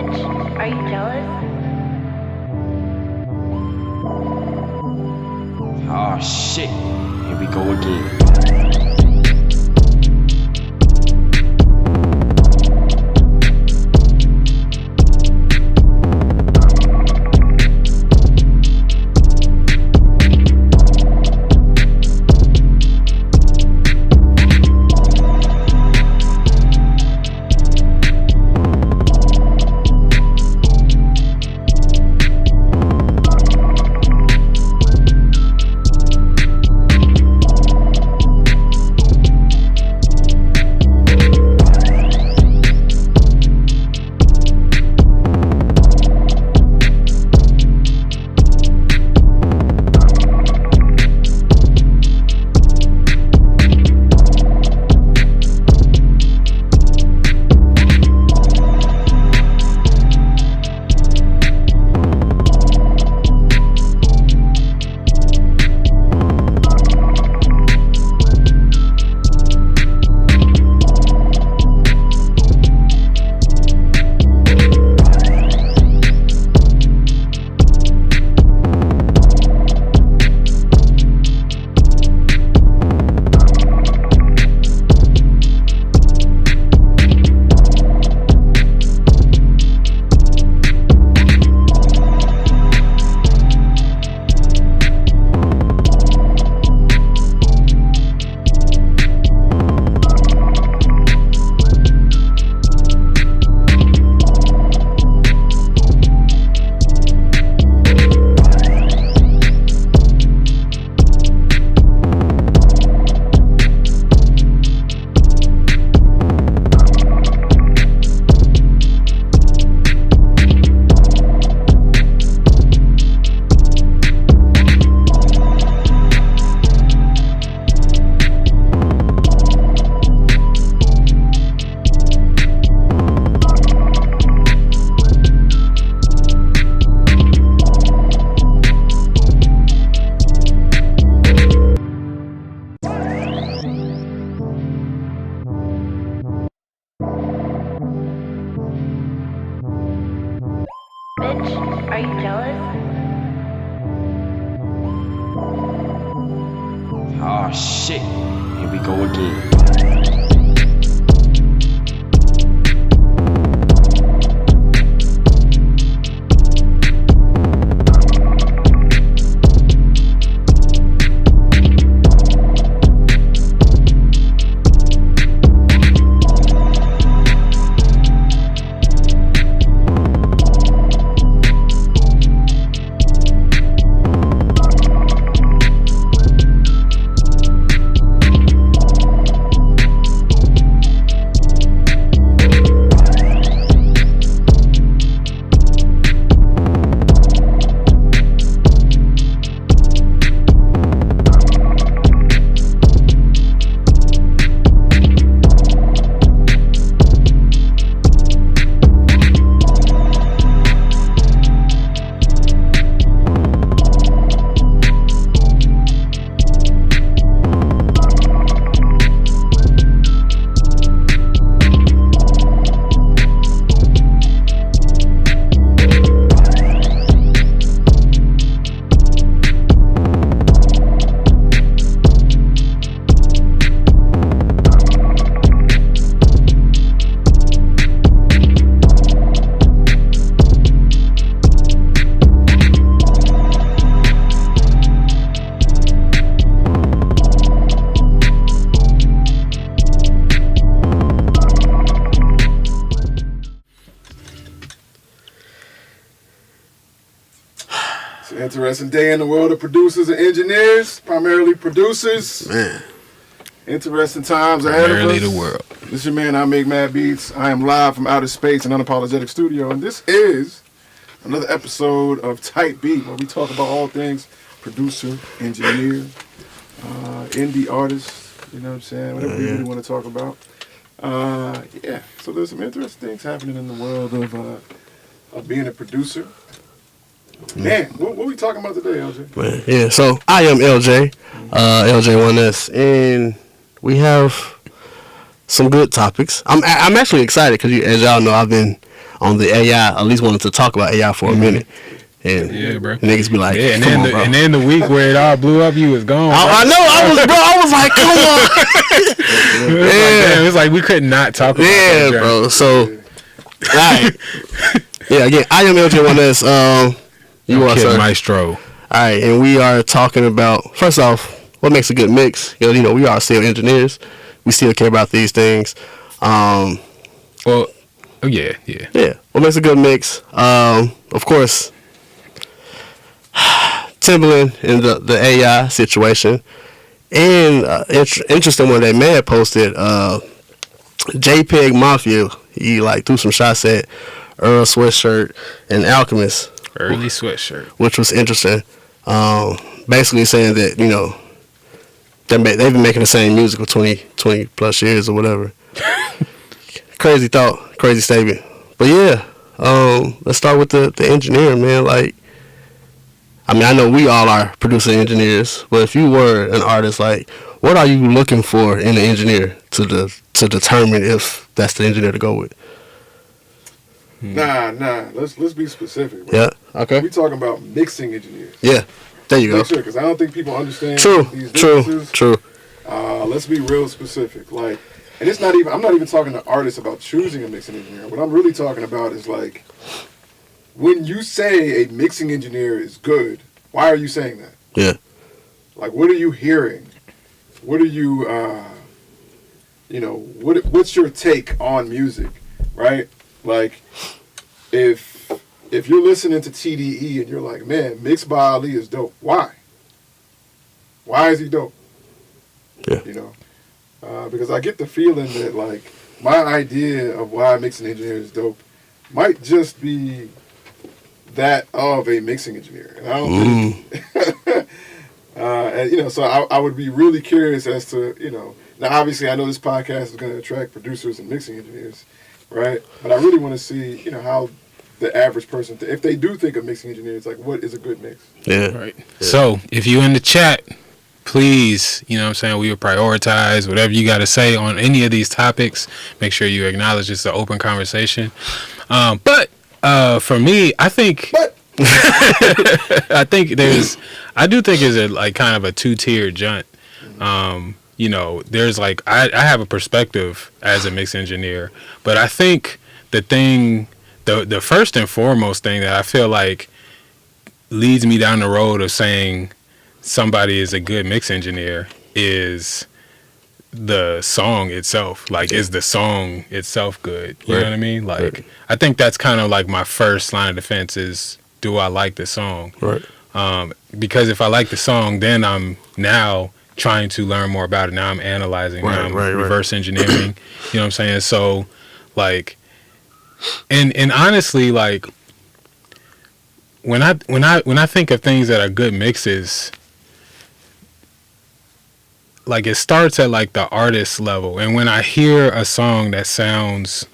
Bitch, are you jealous? Oh shit, here we go again. Bitch, are you jealous? Oh shit, here we go again. Interesting day in the world of producers and engineers, primarily producers. Man, Interesting times ahead of us. primarily the world. This is your man, I Make Mad Beats. I am live from outer space and unapologetic studio, and this is another episode of Type Beat, where we talk about all things producer, engineer, indie artist, you know what I'm saying, whatever we really want to talk about. So there's some interesting things happening in the world of being a producer. Man, what we talking about today, LJ? Man, yeah, so I am LJ, LJ1S, and we have some good topics. I'm actually excited because, as y'all know, I've been on the AI. At least wanted to talk about AI for a minute. And Yeah, bro. niggas be like, Yeah, come on, bro. and then the week where it all blew up, you was gone. I know. I was like, come on. Damn, it's like we could not talk about that. Yeah, bro. So, all right. Yeah, again, I am LJ1S. You are, Kid sir. Maestro. All right, and we are talking about, first off, what makes a good mix. You know, we are still engineers. We still care about these things. Well, oh, yeah. Yeah, what makes a good mix? Of course, Timbaland and the AI situation. And interesting one that man posted, JPEG Mafia, he like threw some shots at Earl Sweatshirt and Alchemist. Early sweatshirt. Which was interesting. Basically saying that, you know, they've been making the same music for 20 plus years or whatever. Crazy thought, crazy statement. But yeah, let's start with the engineer, man. Like, I mean, I know we all are producer engineers, but if you were an artist, like, what are you looking for in an engineer to determine if that's the engineer to go with? Nah. Let's be specific. Bro. Yeah. Okay. We talking about mixing engineers. Yeah. There you go. Make sure, because I don't think people understand these True. differences. Let's be real specific. Like, and it's not even. I'm not even talking to artists about choosing a mixing engineer. What I'm really talking about is like, when you say a mixing engineer is good, why are you saying that? Yeah. Like, what are you hearing? What are you, what's your take on music, right? Like, if you're listening to TDE and you're like, man, Mixed by Ali is dope. Why? Why is he dope? Yeah. You know, because I get the feeling that like my idea of why mixing engineer is dope might just be that of a mixing engineer, and I don't think. And, you know, so I would be really curious as to, you know, now obviously I know this podcast is going to attract producers and mixing engineers, right? But I really want to see, you know, how the average person, if they do think of mixing engineers, like what is a good mix? Yeah. Right. Yeah. So if you in the chat, please, you know what I'm saying, we will prioritize whatever you got to say on any of these topics. Make sure you acknowledge it's an open conversation. But for me, I think... I do think it's a like kind of a two-tier joint. You know, there's like I have a perspective as a mix engineer, but I think the first and foremost thing that I feel like leads me down the road of saying somebody is a good mix engineer is the song itself. Like, is the song itself good? You know what I mean? Like, I think that's kind of like my first line of defense is, do I like the song? Right. Because if I like the song, then I'm now trying to learn more about it. Now I'm analyzing. Now I'm reverse engineering. You know what I'm saying? So, like, and honestly, like, when I think of things that are good mixes, like, it starts at like the artist level, and when I hear a song that sounds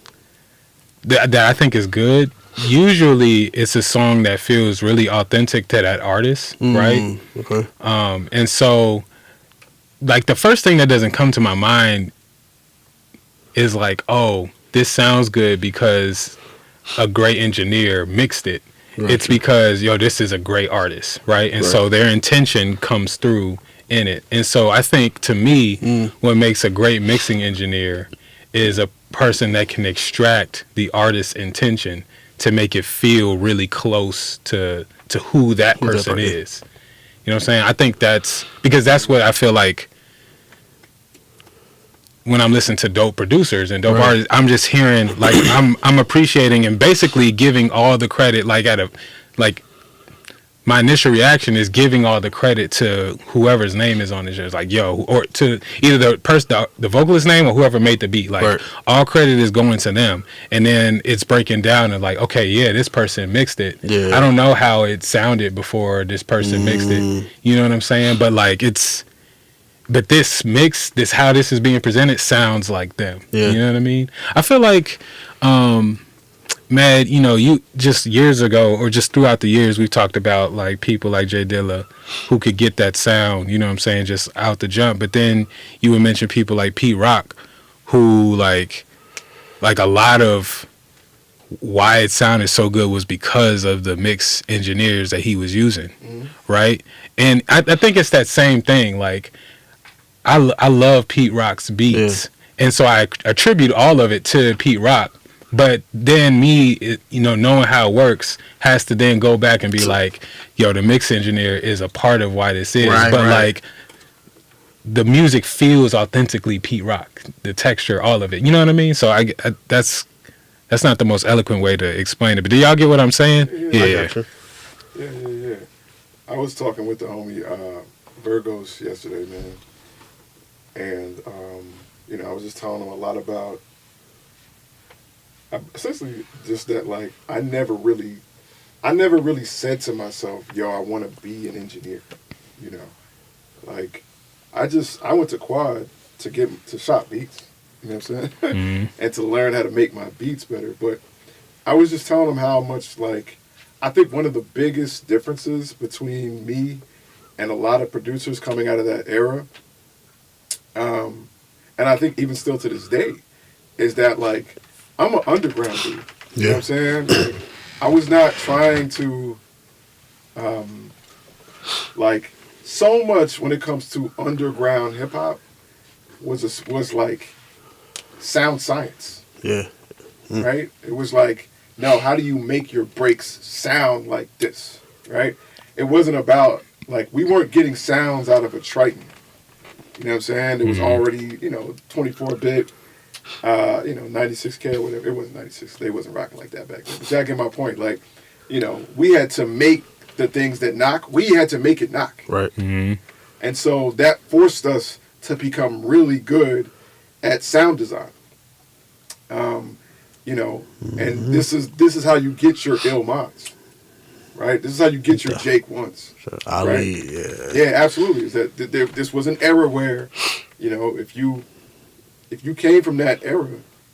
that I think is good, usually it's a song that feels really authentic to that artist, right? Okay. And so, like, the first thing that doesn't come to my mind is like, oh, this sounds good because a great engineer mixed it. Right. It's because, this is a great artist, right? And so their intention comes through in it. And so I think, to me, what makes a great mixing engineer is a person that can extract the artist's intention to make it feel really close to who that person is. You know what I'm saying? I think that's because that's what I feel like when I'm listening to dope producers and dope artists. I'm just hearing, like, I'm appreciating and basically giving all the credit, like my initial reaction is giving all the credit to whoever's name is on the show. It's like, or to either the person, the vocalist name, or whoever made the beat. Like, all credit is going to them, and then it's breaking down and like, okay, yeah, this person mixed it. Yeah. I don't know how it sounded before this person mixed it. You know what I'm saying? But like, but this mix, how this is being presented sounds like them. Yeah. You know what I mean? I feel like, Mad, you just years ago or just throughout the years, we've talked about like people like Jay Dilla who could get that sound, you know what I'm saying, just out the jump. But then you would mention people like Pete Rock who like a lot of why it sounded so good was because of the mix engineers that he was using, right? And I think it's that same thing. Like, I love Pete Rock's beats, and so I attribute all of it to Pete Rock. But then knowing how it works, has to then go back and be like, yo, the mix engineer is a part of why this is. Right, but right. like, the music feels authentically Pete Rock, the texture, all of it. You know what I mean? So I that's not the most eloquent way to explain it. But do y'all get what I'm saying? Yeah. Yeah. I was talking with the homie Virgos yesterday, man, and I was just telling him a lot about essentially just that, like, I never really said to myself, yo, I want to be an engineer, like I went to Quad to shop beats, you know what I'm saying, and to learn how to make my beats better. But I was just telling him how much, like, I think one of the biggest differences between me and a lot of producers coming out of that era, and I think even still to this day, is that, like, I'm an underground dude. You know what I'm saying? Like, I was not trying to, like, so much when it comes to underground hip hop was like sound science. Yeah. Right? It was like, no, how do you make your breaks sound like this? Right? It wasn't about, like, we weren't getting sounds out of a Triton. You know what I'm saying? It was already, 24-bit, 96K or whatever. It wasn't 96. They wasn't rocking like that back then. But y'all get my point. Like, we had to make the things that knock. We had to make it knock. Right. And so that forced us to become really good at sound design. And this is how you get your ill minds, right? This is how you get your Jake ones. Ali, right? Yeah, absolutely. Is that this was an era where, if you came from that era,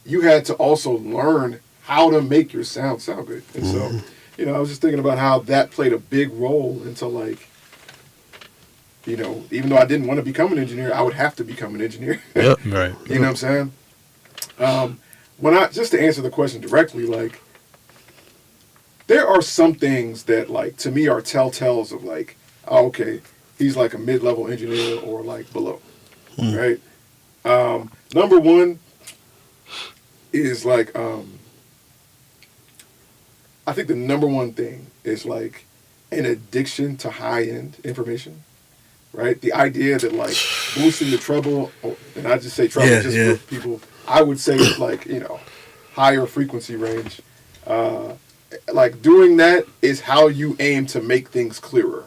you had to also learn how to make your sound good. And so, I was just thinking about how that played a big role into, like, even though I didn't want to become an engineer, I would have to become an engineer. Yep. Right. You know what I'm saying? Just to answer the question directly, like, there are some things that, like, to me are telltales of, like, oh, okay, he's like a mid-level engineer or, like, below, right? Number one is, like, I think the number one thing is, like, an addiction to high-end information, right? The idea that, like, boosting the treble, and I just say treble for people, I would say, like, higher frequency range. Like, doing that is how you aim to make things clearer.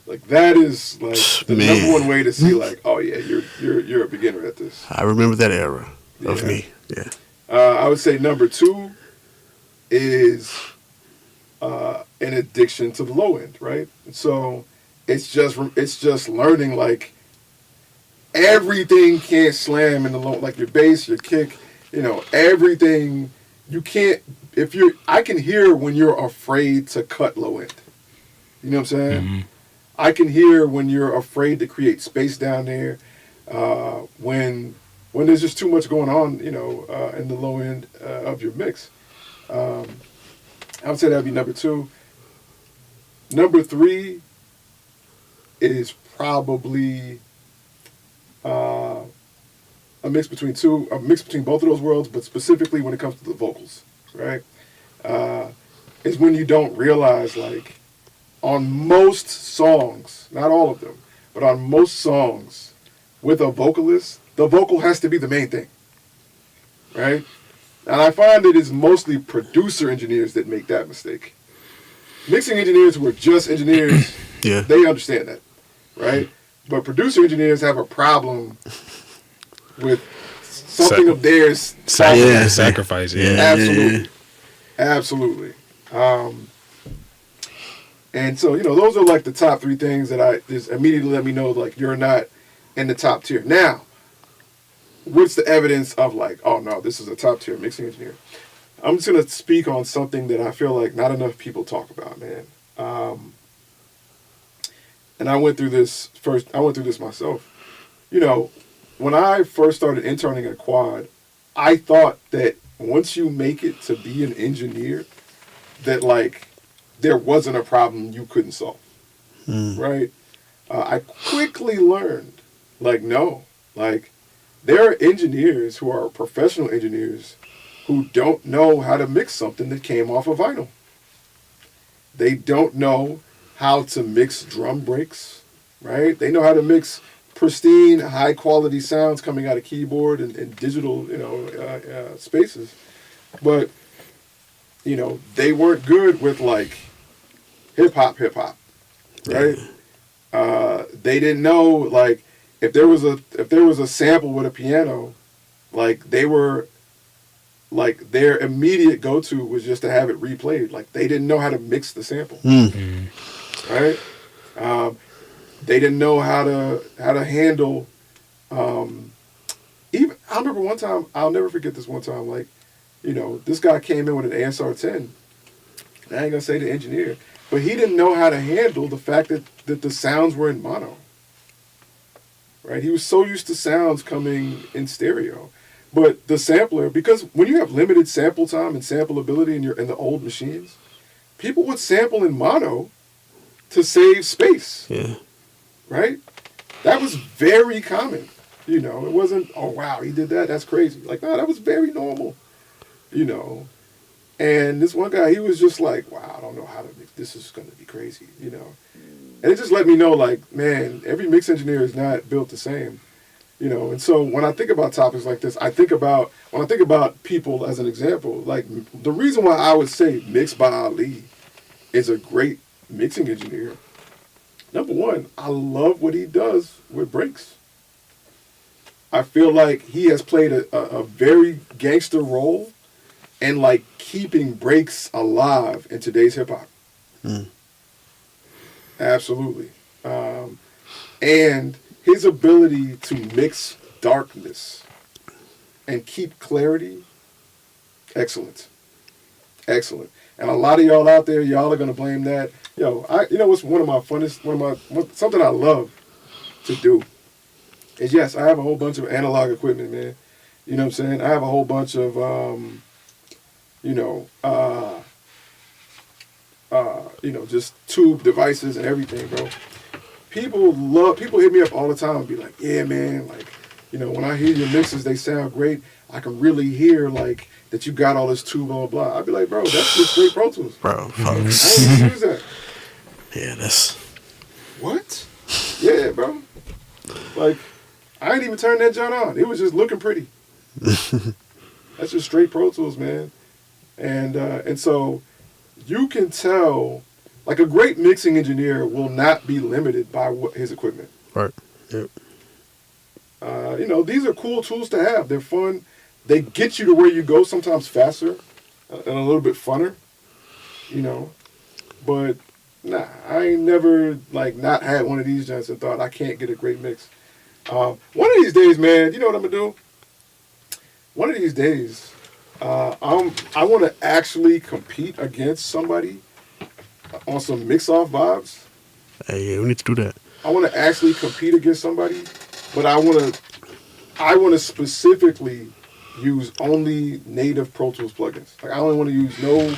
Like, that is, like, the number one way to see, like, oh yeah, you're a beginner at this. I remember that era of me. Yeah. I would say number two is an addiction to the low end, right? So it's just learning, like, everything can't slam in the low, like your bass, your kick, everything. You can't, I can hear when you're afraid to cut low end. You know what I'm saying? I can hear when you're afraid to create space down there, when there's just too much going on, in the low end of your mix. I would say that would be number two. Number three is probably a mix between both of those worlds, but specifically when it comes to the vocals, right? Is when you don't realize, like, on most songs, not all of them, but on most songs with a vocalist, the vocal has to be the main thing, right? And I find it is mostly producer engineers that make that mistake. Mixing engineers who are just engineers, they understand that, right? But producer engineers have a problem with something of theirs. Sacrifice. Absolutely. Absolutely. And so, those are, like, the top three things that I just immediately let me know, like, you're not in the top tier. Now, what's the evidence of, like, oh no, this is a top tier mixing engineer? I'm just going to speak on something that I feel like not enough people talk about, man. And I went through this myself. When I first started interning at Quad, I thought that once you make it to be an engineer, that like there wasn't a problem you couldn't solve, right? I quickly learned, like, no, like there are engineers who are professional engineers who don't know how to mix something that came off of vinyl. They don't know how to mix drum breaks, right? They know how to mix pristine, high quality sounds coming out of keyboard and digital, spaces. But, they weren't good with like hip hop, right? They didn't know like if there was a sample with a piano, like they were like their immediate go-to was just to have it replayed. Like they didn't know how to mix the sample, right? They didn't know how to handle. Even I remember one time, I'll never forget this one time. Like, this guy came in with an ASR 10. I ain't gonna say the engineer, but he didn't know how to handle the fact that the sounds were in mono. Right? He was so used to sounds coming in stereo. But the sampler, because when you have limited sample time and sampleability in the old machines, people would sample in mono to save space. Yeah. Right? That was very common. It wasn't, oh wow, he did that, that's crazy. Like, no, that was very normal. And this one guy, he was just like, wow, I don't know how to mix, this is gonna be crazy, And it just let me know, like, man, every mix engineer is not built the same. And so when I think about topics like this, when I think about people as an example, like the reason why I would say Mix by Ali is a great mixing engineer. Number one, I love what he does with breaks. I feel like he has played a very gangster role in like keeping breaks alive in today's hip hop. Absolutely. And his ability to mix darkness and keep clarity, excellent. Excellent. And a lot of y'all out there, y'all are going to blame that. What's something I love to do is, yes, I have a whole bunch of analog equipment, man. You know what I'm saying? I have a whole bunch of, just tube devices and everything, bro. People hit me up all the time and be like, yeah, man, like, when I hear your mixes, they sound great. I can really hear, like, that you got all this tube, blah, blah, blah. I'd be like, bro, that's just straight Pro Tools. Bro, folks. I ain't even use that. Yeah, that's... What? Yeah, bro. Like, I ain't even turned that joint on. It was just looking pretty. That's just straight Pro Tools, man. And so you can tell, like, a great mixing engineer will not be limited by his equipment. Right. Yep. These are cool tools to have. They're fun. They get you to where you go, sometimes faster and a little bit funner, But, nah, I ain't never, like, not had one of these joints and thought I can't get a great mix. One of these days, man, you know what I'm going to do? One of these days, I want to actually compete against somebody on some mix-off vibes. Hey, yeah, we need to do that. I want to actually compete against somebody, but I want to specifically use only native Pro Tools plugins. Like, I only want to use no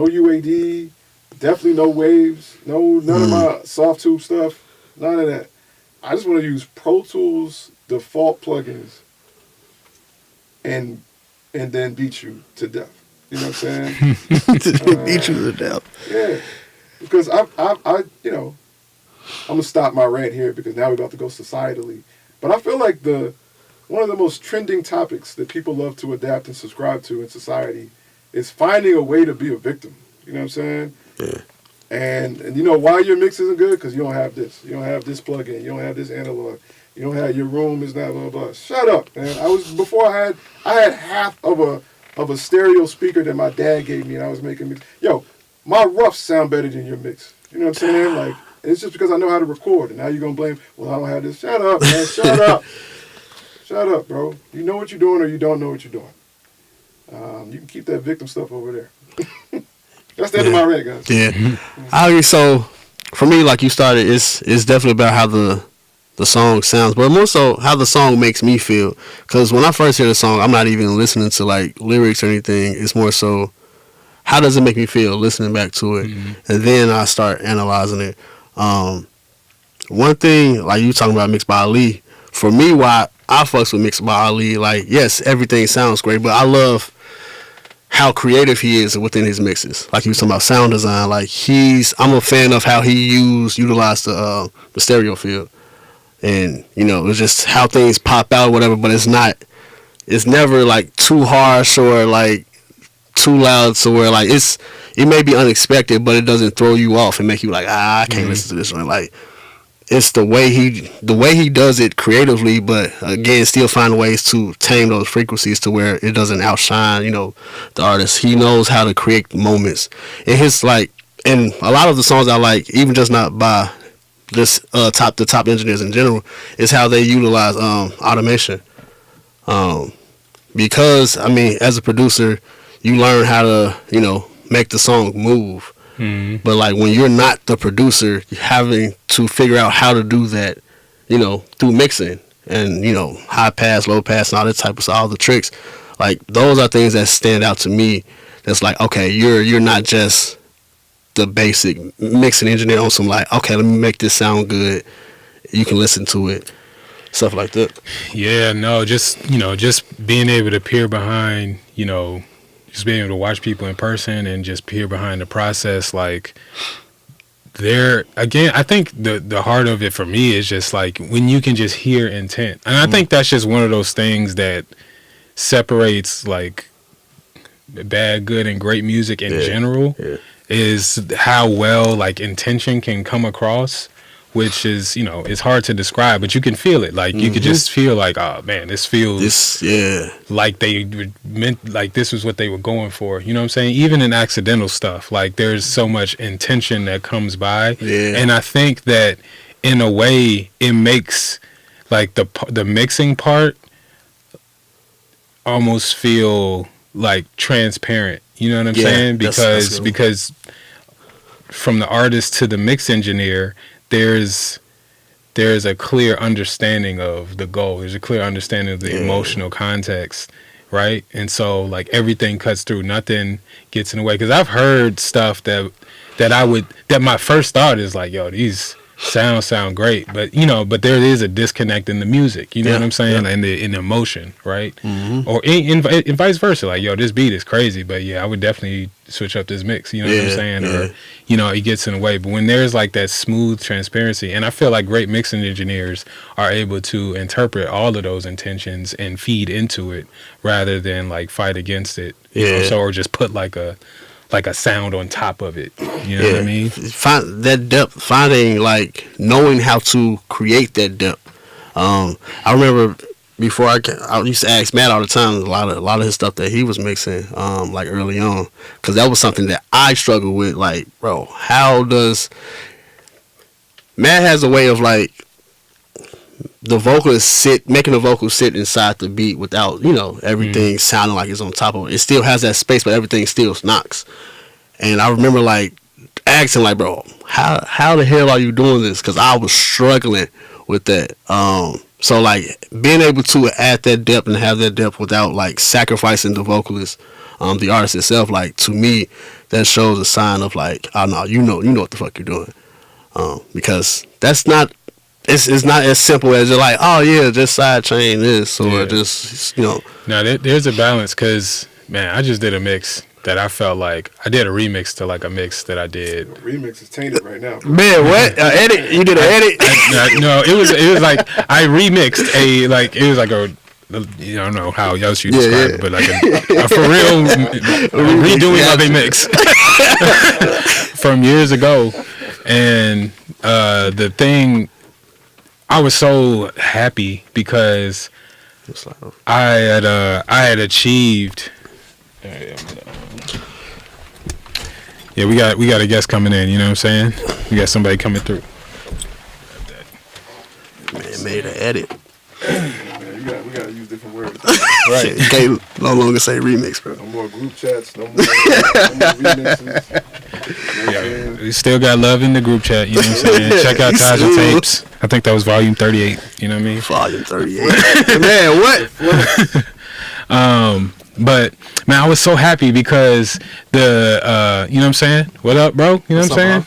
UAD, definitely no waves, none of my soft tube stuff, none of that. I just want to use Pro Tools default plugins and then beat you to death. You know what I'm saying? Beat you to death. Yeah, because I'm gonna stop my rant here because now we're about to go societally. But I feel like one of the most trending topics that people love to adapt and subscribe to in society is finding a way to be a victim. You know what I'm saying? Yeah. And why your mix isn't good? Because you don't have this. You don't have this plugin. You don't have this analog. You don't have, your room is not blah, blah, blah. Shut up, man. I had half of a stereo speaker that my dad gave me and I was making mix. Yo, my roughs sound better than your mix. You know what I'm saying? Like, it's just because I know how to record. And now you're going to blame, well, I don't have this. Shut up, man. Shut up. Shut up, bro. You know what you're doing or you don't know what you're doing. You can keep that victim stuff over there. That's the end of my rant, guys. Yeah. So, for me, like you started, it's definitely about how the the song sounds, but more so how the song makes me feel. Because when I first hear the song, I'm not even listening to like lyrics or anything. It's more so how does it make me feel listening back to it, and then I start analyzing it. One thing, like you talking about Mixed by Ali, for me, why I fucks with Mixed by Ali, like yes, everything sounds great, but I love how creative he is within his mixes. Like he was talking about sound design, like I'm a fan of how he utilized the stereo field. And, you know, it's just how things pop out or whatever, but it's never like too harsh or like too loud to where like it may be unexpected, but it doesn't throw you off and make you like, I can't listen to this one. Like it's the way he does it creatively, but again, still find ways to tame those frequencies to where it doesn't outshine, you know, the artist. He knows how to create moments. And his like, and a lot of the songs I like, even just not by just the top engineers in general, is how they utilize automation. Because I mean, as a producer, you learn how to, you know, make the song move. But like when you're not the producer, you're having to figure out how to do that, you know, through mixing and, you know, high pass, low pass, and all that type of stuff, all the tricks. Like those are things that stand out to me. That's like, okay, you're not just the basic mixing engineer on some like, okay, let me make this sound good. You can listen to it, stuff like that. Yeah, no, just being able to peer behind, you know, just being able to watch people in person and just peer behind the process. Like there again, I think the heart of it for me is just like when you can just hear intent, and I think that's just one of those things that separates like bad, good, and great music in general. Is how well like intention can come across, which is, you know, it's hard to describe, but you can feel it. Like you could just feel like, oh man, this feels like they meant, like this was what they were going for. You know what I'm saying? Even in accidental stuff, like there's so much intention that comes by, and I think that in a way it makes like the mixing part almost feel like transparent. You know what I'm saying? Because from the artist to the mix engineer, there's a clear understanding of the goal. There's a clear understanding of the emotional context, right? And so like everything cuts through. Nothing gets in the way. Because I've heard stuff that my first thought is like, yo, these sound great, but you know, but there is a disconnect in the music. You know what I'm saying? And in the emotion, right? Or in vice versa. Like, yo, this beat is crazy, but yeah, I would definitely switch up this mix. You know what I'm saying? Or you know, it gets in the way. But when there's like that smooth transparency, and I feel like great mixing engineers are able to interpret all of those intentions and feed into it rather than like fight against it. You know? So or just put like a sound on top of it. You know what I mean? Find that depth, finding like knowing how to create that depth. I remember before I used to ask Matt all the time a lot of his stuff that he was mixing like early on, because that was something that I struggled with. Like, bro, how does Matt has a way of like the vocalist making the vocals sit inside the beat without, you know, everything sounding like it's on top of it. It still has that space, but everything still knocks. And I remember like asking like, bro, how the hell are you doing this? Because I was struggling with that. So like being able to add that depth and have that depth without like sacrificing the vocalist, the artist itself, like to me, that shows a sign of like, oh no, you know what the fuck you're doing. Because that's not. It's not as simple as you're like, oh yeah, just sidechain this or just, you know. Now there's a balance, because man, I just did a mix that I felt like I did a remix to like a mix that I did. The remix is tainted right now. Man, what? Edit? You did an edit? No, it was like I remixed it was like a. I don't know how else you describe it, but like a for real redoing of a mix from years ago, and the thing. I was so happy because I had achieved. Yeah, we got a guest coming in. You know what I'm saying? We got somebody coming through. Man made an edit. Man, we gotta use different words. Right. You can't no longer say remix, bro. No more group chats. No more remixes. Yeah, we still got love in the group chat. You know what I'm saying? Check out Taja Tapes. I think that was volume 38. You know what I mean? Volume 38. Man, what? But man, I was so happy because the you know what I'm saying? What up, bro? You know what I'm saying?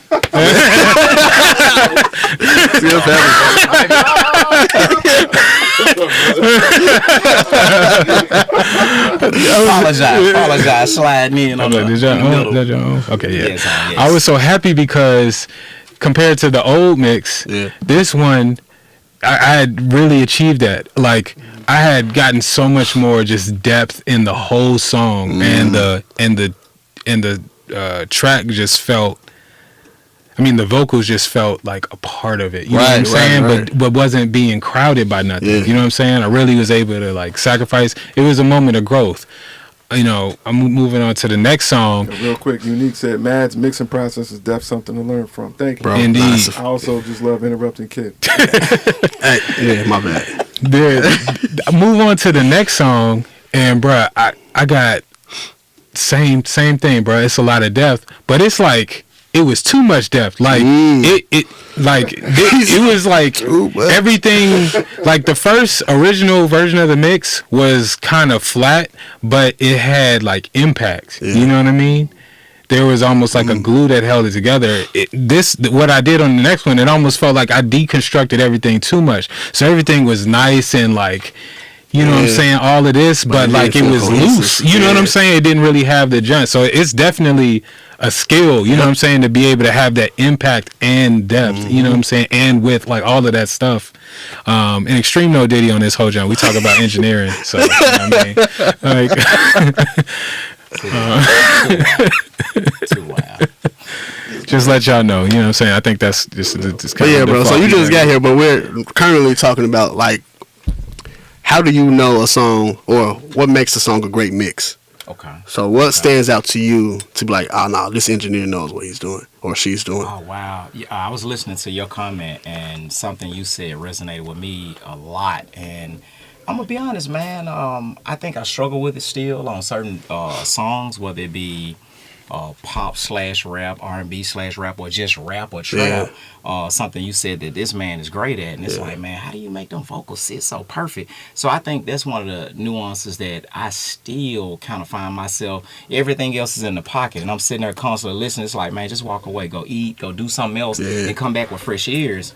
Apologize, sliding in on the middle. Okay, yeah. Yes. I was so happy because compared to the old mix, this one I had really achieved that. Like I had gotten so much more just depth in the whole song, and the track just felt. I mean, the vocals just felt like a part of it. You know what I'm saying? Right. But wasn't being crowded by nothing. Yeah. You know what I'm saying? I really was able to like sacrifice. It was a moment of growth. You know, I'm moving on to the next song. Real quick, Unique said, Mad's mixing process is def something to learn from. Thank you. Bro, Indeed. I also just love interrupting Kid. Yeah, my bad. Move on to the next song, and bruh, I got same thing, bruh. It's a lot of depth, but it's like it was too much depth. Like it was like everything. Like the first original version of the mix was kind of flat, but it had like impact. You know what I mean? There was almost like a glue that held it together. What I did on the next one, it almost felt like I deconstructed everything too much. So everything was nice and like, you know what I'm saying, all of this, but like it was loose. You know what I'm saying? It didn't really have the joint. So it's definitely a skill, you know what I'm saying, to be able to have that impact and depth, you know what I'm saying, and with like all of that stuff. And extreme no Diddy on this whole joint. We talk about engineering, so you know what I mean? Like, Too wild. just let y'all know, you know what I'm saying. I think that's just kind of bro. So you just got here, but we're currently talking about like, how do you know a song, or what makes a song a great mix? Okay. So what stands out to you to be like, oh no, this engineer knows what he's doing or she's doing? Oh wow. Yeah, I was listening to your comment, and something you said resonated with me a lot. And I'm gonna be honest, man. I think I struggle with it still on certain songs, whether it be pop / rap, R&B / rap, or just rap or trap. Something you said that this man is great at, and it's like, man, how do you make them vocals sit so perfect? So I think that's one of the nuances that I still kind of find myself. Everything else is in the pocket, and I'm sitting there constantly listening. It's like, man, just walk away, go eat, go do something else, and come back with fresh ears.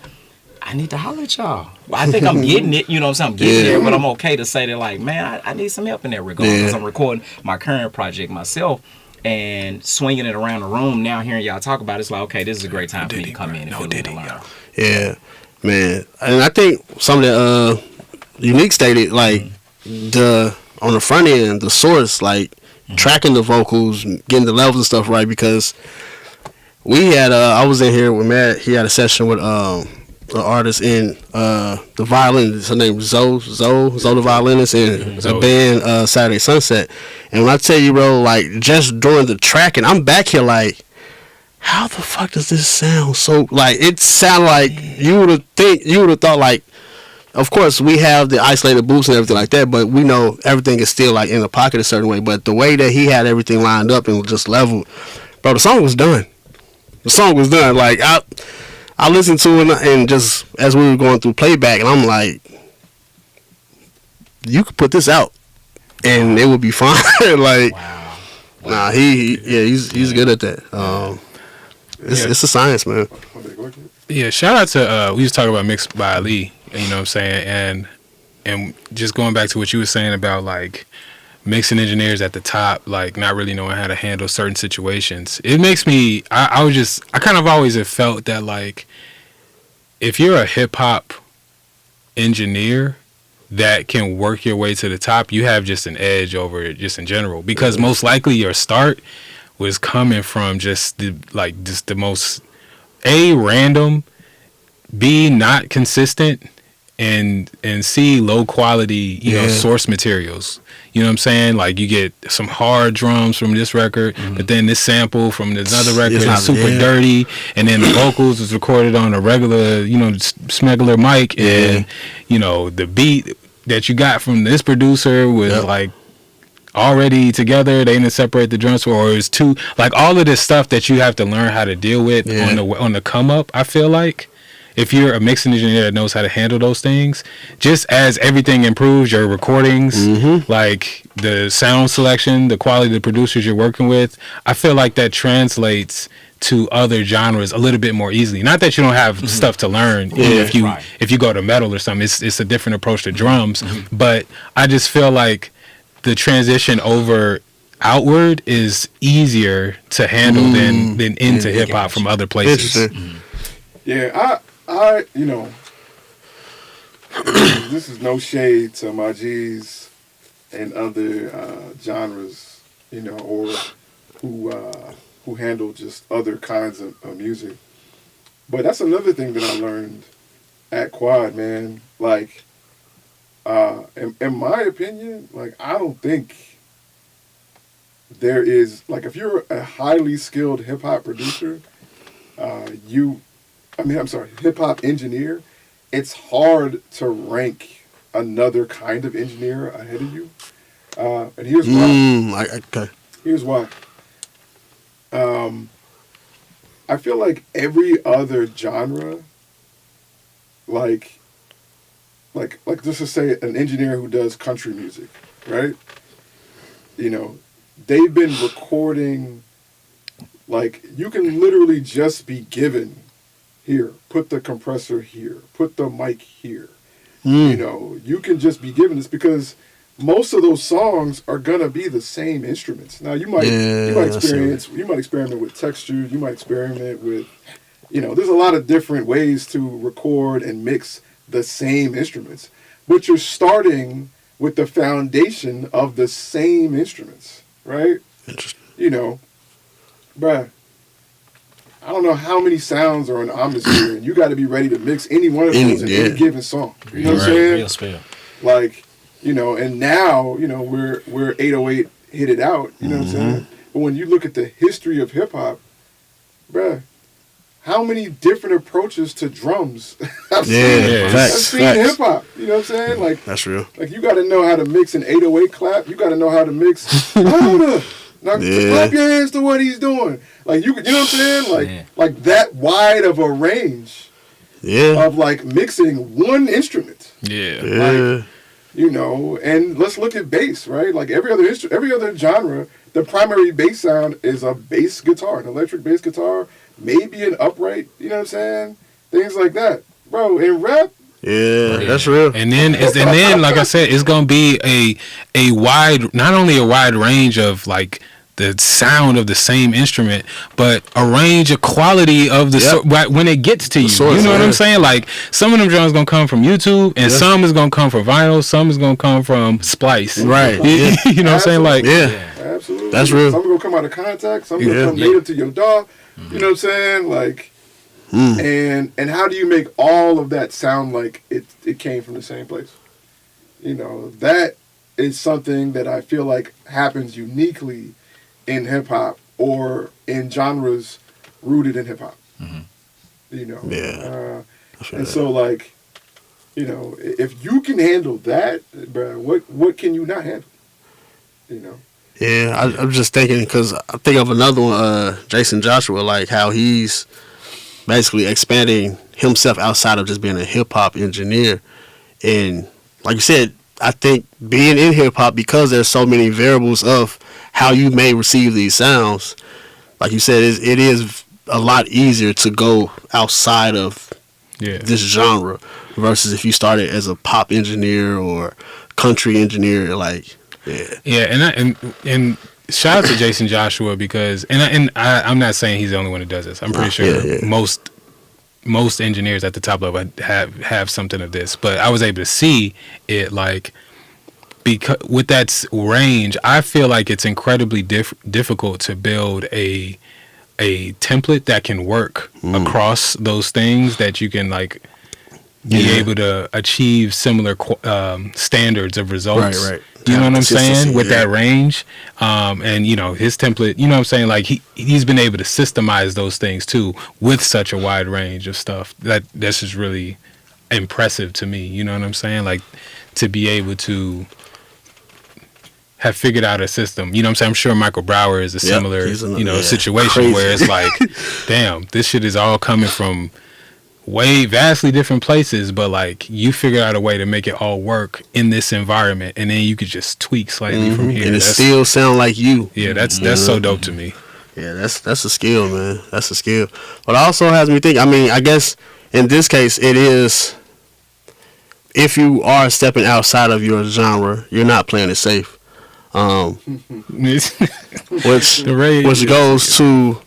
I need to holler at y'all. Well, I think I'm getting it, you know what I'm saying? I'm getting there, but I'm okay to say that, like, man, I need some help in that regard, because I'm recording my current project myself. And swinging it around the room now, hearing y'all talk about it, it's like, okay, this is a great time for me to come in and feel to learn. Yeah, man. And I think some of the Unique stated, like, on the front end, the source, like, tracking the vocals, getting the levels and stuff right, because we had, I was in here with Matt, he had a session with an artist in the violinist, her name is Zoe the violinist, in the band Saturday Sunset. And when I tell you, bro, like, just during the tracking, I'm back here like, how the fuck does this sound so, like, it sounded like you would have thought, like, of course we have the isolated booths and everything like that, but we know everything is still like in the pocket a certain way. But the way that he had everything lined up and just leveled, bro, the song was done. Like, I listened to it, and just as we were going through playback, and I'm like, you could put this out and it would be fine. Like, nah, he's good at that. It's a science, man. Yeah, shout out to we was talking about Mixed by Ali, you know what I'm saying, and just going back to what you were saying about like mixing engineers at the top, like not really knowing how to handle certain situations. It makes me I kind of always have felt that like if you're a hip hop engineer that can work your way to the top, you have just an edge over it just in general, because most likely your start was coming from just the most random, B, not consistent, and C, low quality, you know, source materials. You know what I'm saying? Like, you get some hard drums from this record, but then this sample from this other record is super dirty, and then the vocals was recorded on a regular, you know, smuggler mic, and, you know, the beat that you got from this producer was like already together, they didn't separate the drums, or it's too, like, all of this stuff that you have to learn how to deal with on the come up. I feel like if you're a mixing engineer that knows how to handle those things, just as everything improves, your recordings, like the sound selection, the quality of the producers you're working with, I feel like that translates to other genres a little bit more easily. Not that you don't have stuff to learn if you go to metal or something. It's a different approach to drums, but I just feel like the transition over outward is easier to handle than into hip hop from other places. Yeah, I this is no shade to my G's and other genres, or who handle just other kinds of music. But that's another thing that I learned at Quad, man. Like, in my opinion, like, I don't think there is, like, if you're a highly skilled hip hop producer, hip hop engineer, it's hard to rank another kind of engineer ahead of you. And here's why. Okay. Here's why. I feel like every other genre, like just to say an engineer who does country music, right? They've been recording, like, you can literally just be given, here, put the compressor here, put the mic here. You can just be given this because most of those songs are gonna be the same instruments. Now you might experiment with textures, you might experiment with, there's a lot of different ways to record and mix the same instruments, but you're starting with the foundation of the same instruments, right? Interesting. Bruh, I don't know how many sounds are in Omnisphere, and you got to be ready to mix any one of those in any given song. You know what I'm saying? Real spell. Like, and now, we're 808 hit it out, you know what I'm saying? But when you look at the history of hip hop, bruh, how many different approaches to drums I've seen in hip hop, you know what I'm saying? Like, that's real. Like, you got to know how to mix an 808 clap. You got to know how to mix louder. Now, clap your hands to what he's doing. Like, you know what I'm saying? Like that wide of a range of, like, mixing one instrument. Yeah. Like, and let's look at bass, right? Like, every other genre, the primary bass sound is a bass guitar, an electric bass guitar, maybe an upright, you know what I'm saying? Things like that. Bro, in rap, that's real. And then, like I said, it's gonna be a wide, not only a wide range of, like, the sound of the same instrument, but a range of quality of the when it gets to you. You know what I'm saying? Like, some of them drums gonna come from YouTube, and some is gonna come from vinyl, some is gonna come from Splice. Right. You know what I'm saying? Like, absolutely. That's real. Some gonna come out of contact, some gonna come native to your DAW. You know what I'm saying? Like, and how do you make all of that sound like it came from the same place? That is something that I feel like happens uniquely in hip hop or in genres rooted in hip hop. And so, like, if you can handle that, bro, what can you not handle? Yeah, I'm just thinking, because I think of another one, Jason Joshua, like how he's basically expanding himself outside of just being a hip hop engineer. And like you said, I think being in hip hop, because there's so many variables of how you may receive these sounds, like you said, it is a lot easier to go outside of this genre versus if you started as a pop engineer or country engineer, like. And shout out to Jason Joshua, because I'm not saying he's the only one who does this. I'm pretty sure most engineers at the top level have something of this, but I was able to see it, like, because with that range, I feel like it's incredibly difficult to build a template that can work across those things, that you can, like, be able to achieve similar standards of results. Right. You know what I'm saying? With that range. And, his template, you know what I'm saying? Like, he's been able to systemize those things too with such a wide range of stuff. That's just really impressive to me. You know what I'm saying? Like, to be able to have figured out a system. You know what I'm saying? I'm sure Michael Brower is a similar, situation crazy. where it's like, damn, this shit is all coming from vastly different places, but like you figure out a way to make it all work in this environment, and then you could just tweak slightly from here. And it still sound like you. Yeah, that's so dope to me. Yeah, that's a skill, man. That's a skill. But it also has me think, I mean, I guess in this case it is, if you are stepping outside of your genre, you're not playing it safe. Which goes to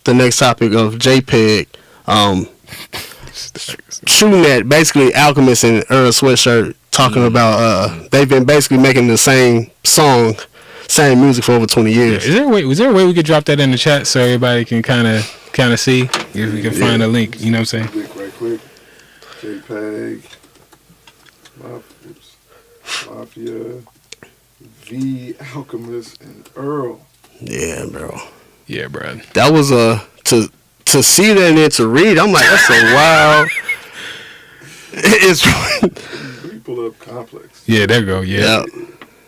the next topic of JPEG. Shooting that, basically Alchemist and Earl Sweatshirt talking about they've been basically making the same song, same music for over 20 years. Yeah. Was there a way we could drop that in the chat so everybody can kind of see if we can find a link? You know what I'm saying? Right quick. JPEG. Mafia. V. Alchemist and Earl. Yeah, bro. Yeah, bro. That was to see that and then to read. I'm like, that's a wild. It's. Let me pull up Complex. Yeah, there you go. Yeah.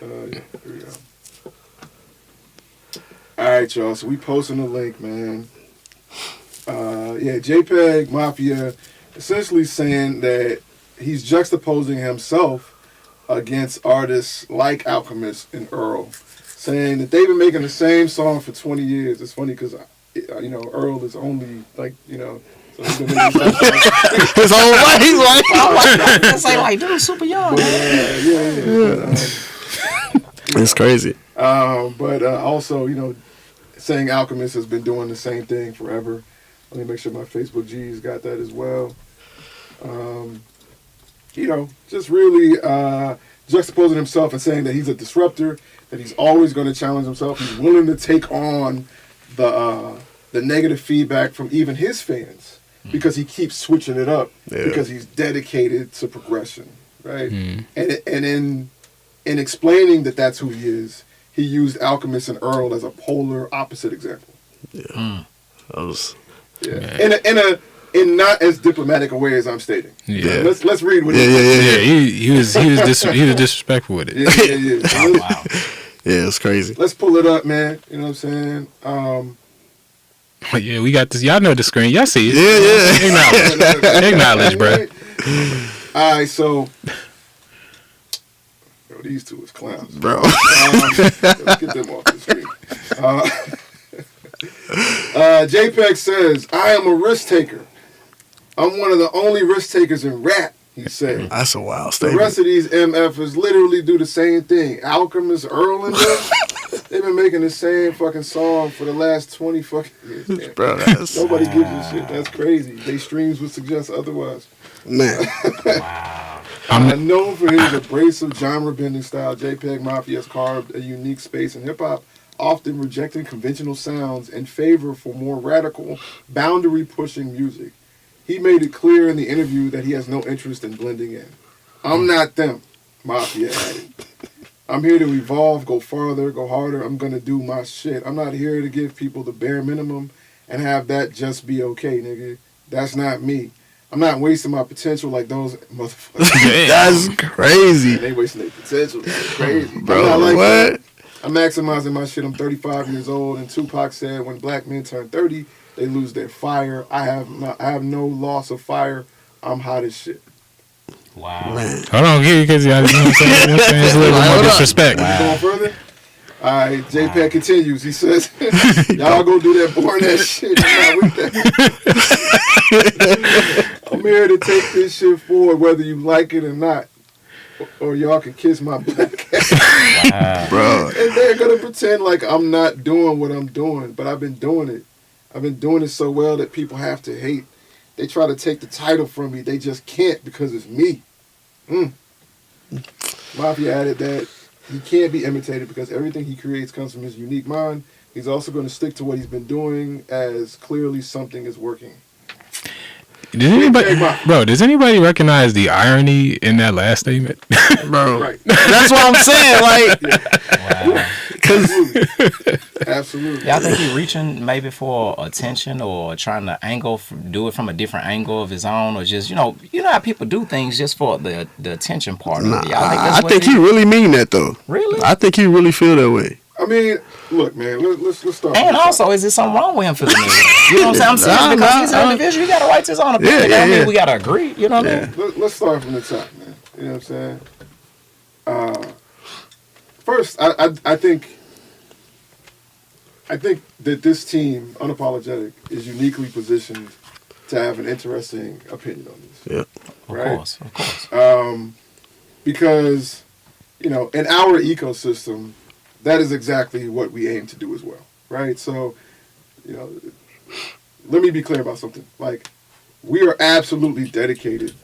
Here we go. All right, y'all. So we posting the link, man. JPEG Mafia essentially saying that he's juxtaposing himself against artists like Alchemist and Earl, saying that they've been making the same song for 20 years. It's funny because, Earl is only so he's been making his whole life. He's like, like, dude, super young. It's crazy. But also, saying Alchemist has been doing the same thing forever. Let me make sure my Facebook G's got that as well. Just really juxtaposing himself and saying that he's a disruptor, that he's always going to challenge himself. He's willing to take on the negative feedback from even his fans because he keeps switching it up because he's dedicated to progression, right? And in explaining that that's who he is, he used Alchemist and Earl as a polar opposite example. Yeah. That was. Yeah. In not as diplomatic a way as I'm stating. Yeah. Let's read what he was disrespectful with it. Yeah. Wow. Yeah, it's crazy. Let's pull it up, man. You know what I'm saying? Yeah, we got this. Y'all know the screen. Y'all see it. Yeah. Acknowledge, bro. All right, so these two is clowns, bro. Let's get them off the screen. JPEG says, "I am a risk taker. I'm one of the only risk takers in rap," he said. That's a wild The statement. rest of these MFers literally do the same thing. Alchemist, Earl, and them, they've been making the same fucking song for the last 20 fucking years. Man. Bro, Nobody gives a shit. That's crazy. They streams would suggest otherwise. man. Known for his abrasive genre-bending style, JPEG Mafia has carved a unique space in hip-hop, often rejecting conventional sounds in favor for more radical, boundary-pushing music. He made it clear in the interview that he has no interest in blending in. "I'm not them," Mafia added. "I'm here to evolve, go farther, go harder. I'm going to do my shit. I'm not here to give people the bare minimum and have that just be okay, nigga. That's not me. I'm not wasting my potential like those motherfuckers." That's crazy. They wasting their potential. That's crazy. Bro, I'm not like what? that. I'm maximizing my shit. I'm 35 years old, and Tupac said when black men turn 30, they lose their fire. I have no loss of fire. I'm hot as shit. Wow. Man. Hold on, because you know what I'm saying? It's a little bit more disrespect. You going further? All right, JPEG continues. He says, "Y'all go do that boring ass shit. I'm not with that. I'm here to take this shit forward, whether you like it or not. Or y'all can kiss my black ass." Bro. And they're gonna pretend like I'm not doing what I'm doing, but I've been doing it. I've been doing it so well that people have to hate. They try to take the title from me. They just can't because it's me. Mafia added that he can't be imitated because everything he creates comes from his unique mind. He's also going to stick to what he's been doing, as clearly something is working. Does anybody recognize the irony in that last statement? Bro. Right. That's what I'm saying. Like, because Absolutely. Yeah, I think he's reaching maybe for attention or trying to do it from a different angle of his own, or just you know how people do things just for the attention part Nah, of it. Y'all think that's I what think it he is? really mean that though. Really? I think he really feel that way. I mean, look, man. Let's start. And also, is there something wrong with him feeling that way? You know what I'm saying? I'm serious because he's an individual. He got to right to his own opinion. Yeah, I mean, yeah. we got to agree. You know what I mean? Let's start from the top, man. You know what I'm saying? First, I think that this team, Unapologetic, is uniquely positioned to have an interesting opinion on this. Yeah. Right? Of course. Because, in our ecosystem, that is exactly what we aim to do as well, right? So, let me be clear about something. Like, we are absolutely dedicated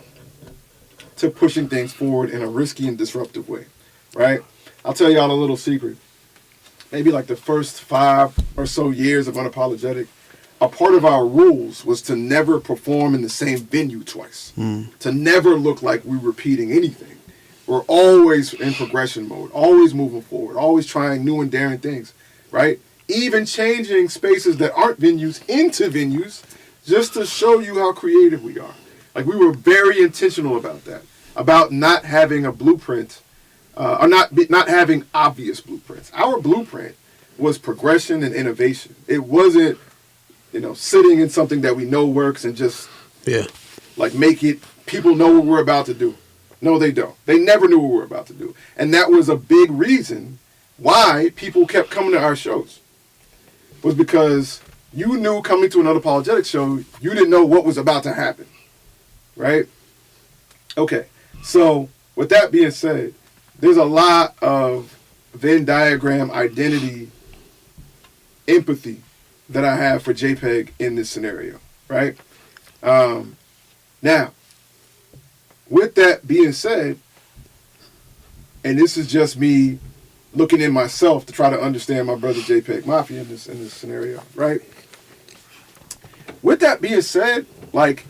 to pushing things forward in a risky and disruptive way, right? I'll tell y'all a little secret. Maybe like the first 5 or so years of Unapologetic, a part of our rules was to never perform in the same venue twice, to never look like we're repeating anything. We're always in progression mode, always moving forward, always trying new and daring things, right? Even changing spaces that aren't venues into venues just to show you how creative we are. Like, we were very intentional about that, about not having a blueprint, or not having obvious blueprints. Our blueprint was progression and innovation. It wasn't, sitting in something that we know works and just make it, people know what we're about to do. No, they don't. They never knew what we were about to do. And that was a big reason why people kept coming to our shows. Was because you knew coming to an Unapologetic show, you didn't know what was about to happen. Right? Okay. So, with that being said, there's a lot of Venn diagram identity empathy that I have for JPEG in this scenario. Right? Now, with that being said, and this is just me looking in myself to try to understand my brother JPEG Mafia in this scenario, right? With that being said, like,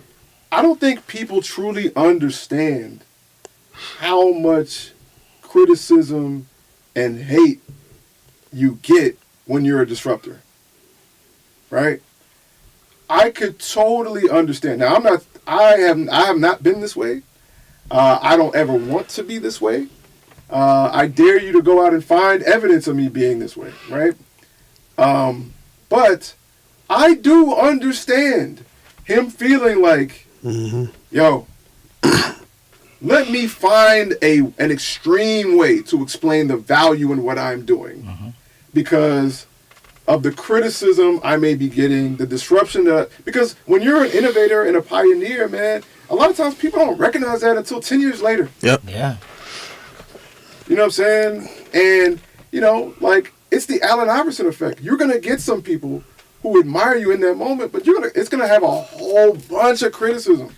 I don't think people truly understand how much criticism and hate you get when you're a disruptor, right? I could totally understand. Now, I have not been this way. I don't ever want to be this way. I dare you to go out and find evidence of me being this way, right? But I do understand him feeling like, yo, let me find an extreme way to explain the value in what I'm doing. Because of the criticism I may be getting, the disruption because when you're an innovator and a pioneer, man, a lot of times people don't recognize that until 10 years later. Yep. Yeah. You know what I'm saying? And, it's the Allen Iverson effect. You're going to get some people who admire you in that moment, but it's going to have a whole bunch of criticism,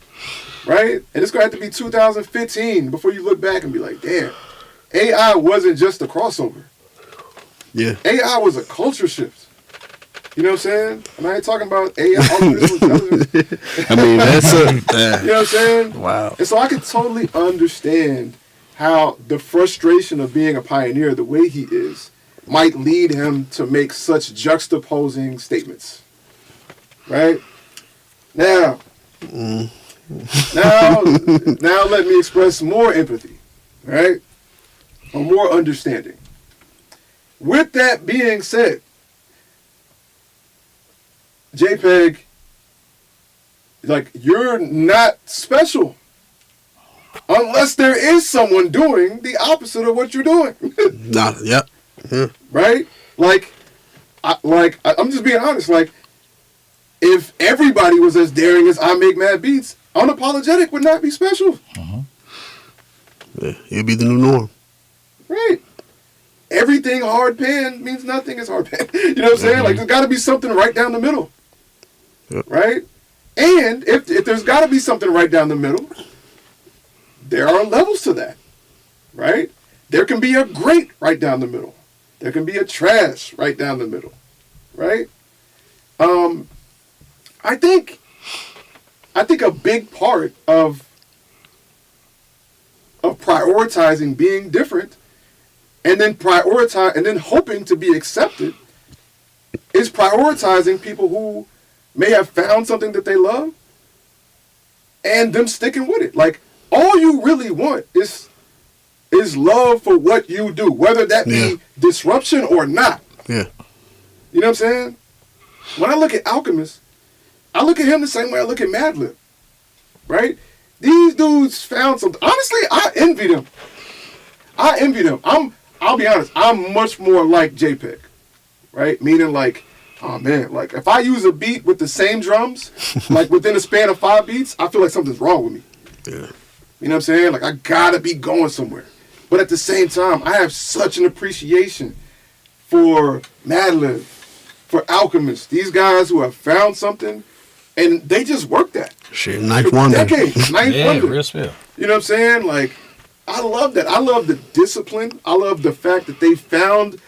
right? And it's going to have to be 2015 before you look back and be like, damn, AI wasn't just a crossover. Yeah. AI was a culture shift. You know what I'm saying? And I ain't talking about AI, artificial intelligence. I mean, that's You know what I'm saying? wow. And so I could totally understand how the frustration of being a pioneer the way he is might lead him to make such juxtaposing statements. Right? Now let me express more empathy, right? Or more understanding. With that being said, JPEG, you're not special unless there is someone doing the opposite of what you're doing. Yep. Yeah. Right? I'm just being honest. If everybody was as daring as I Make Mad Beats, Unapologetic would not be special. Yeah, it'd be the new norm. Right? Everything hard pan means nothing is hard pan. You know what I'm saying? There's got to be something right down the middle. Yep. Right? And if there's got to be something right down the middle, there are levels to that. Right? There can be a great right down the middle. There can be a trash right down the middle. Right? I think a big part of prioritizing being different and then hoping to be accepted is prioritizing people who may have found something that they love and them sticking with it. Like, all you really want is love for what you do, whether that be disruption or not. Yeah. You know what I'm saying? When I look at Alchemist, I look at him the same way I look at Madlib. Right? These dudes found something. Honestly, I envy them. I'll be honest, I'm much more like JPEG. Right? Meaning like, oh man, like if I use a beat with the same drums, like within a span of 5 beats, I feel like something's wrong with me. Yeah. You know what I'm saying? Like I gotta be going somewhere. But at the same time, I have such an appreciation for Madlib, for Alchemist. These guys who have found something and they just work that. Shit, ninth wonder. Decades, ninth wonder. Real spill. You know what I'm saying? Like, I love that. I love the discipline. I love the fact that they found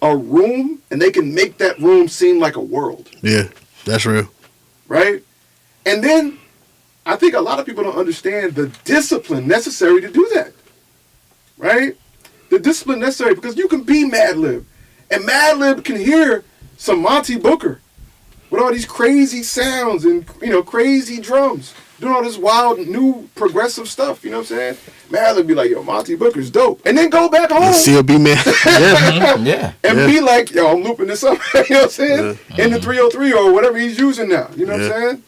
a room and they can make that room seem like a world. Yeah, that's real. Right? And then I think a lot of people don't understand the discipline necessary to do that. Right? The discipline necessary, because you can be Madlib, and Madlib can hear some Monty Booker with all these crazy sounds and, you know, crazy drums, doing all this wild new progressive stuff. You know what I'm saying? Madlib be like, yo, Monty Booker's dope, and then go back home And still be mad. Yeah. and be like, yo, I'm looping this up. You know what I'm saying? In the 303 or whatever he's using now. You know what I'm saying?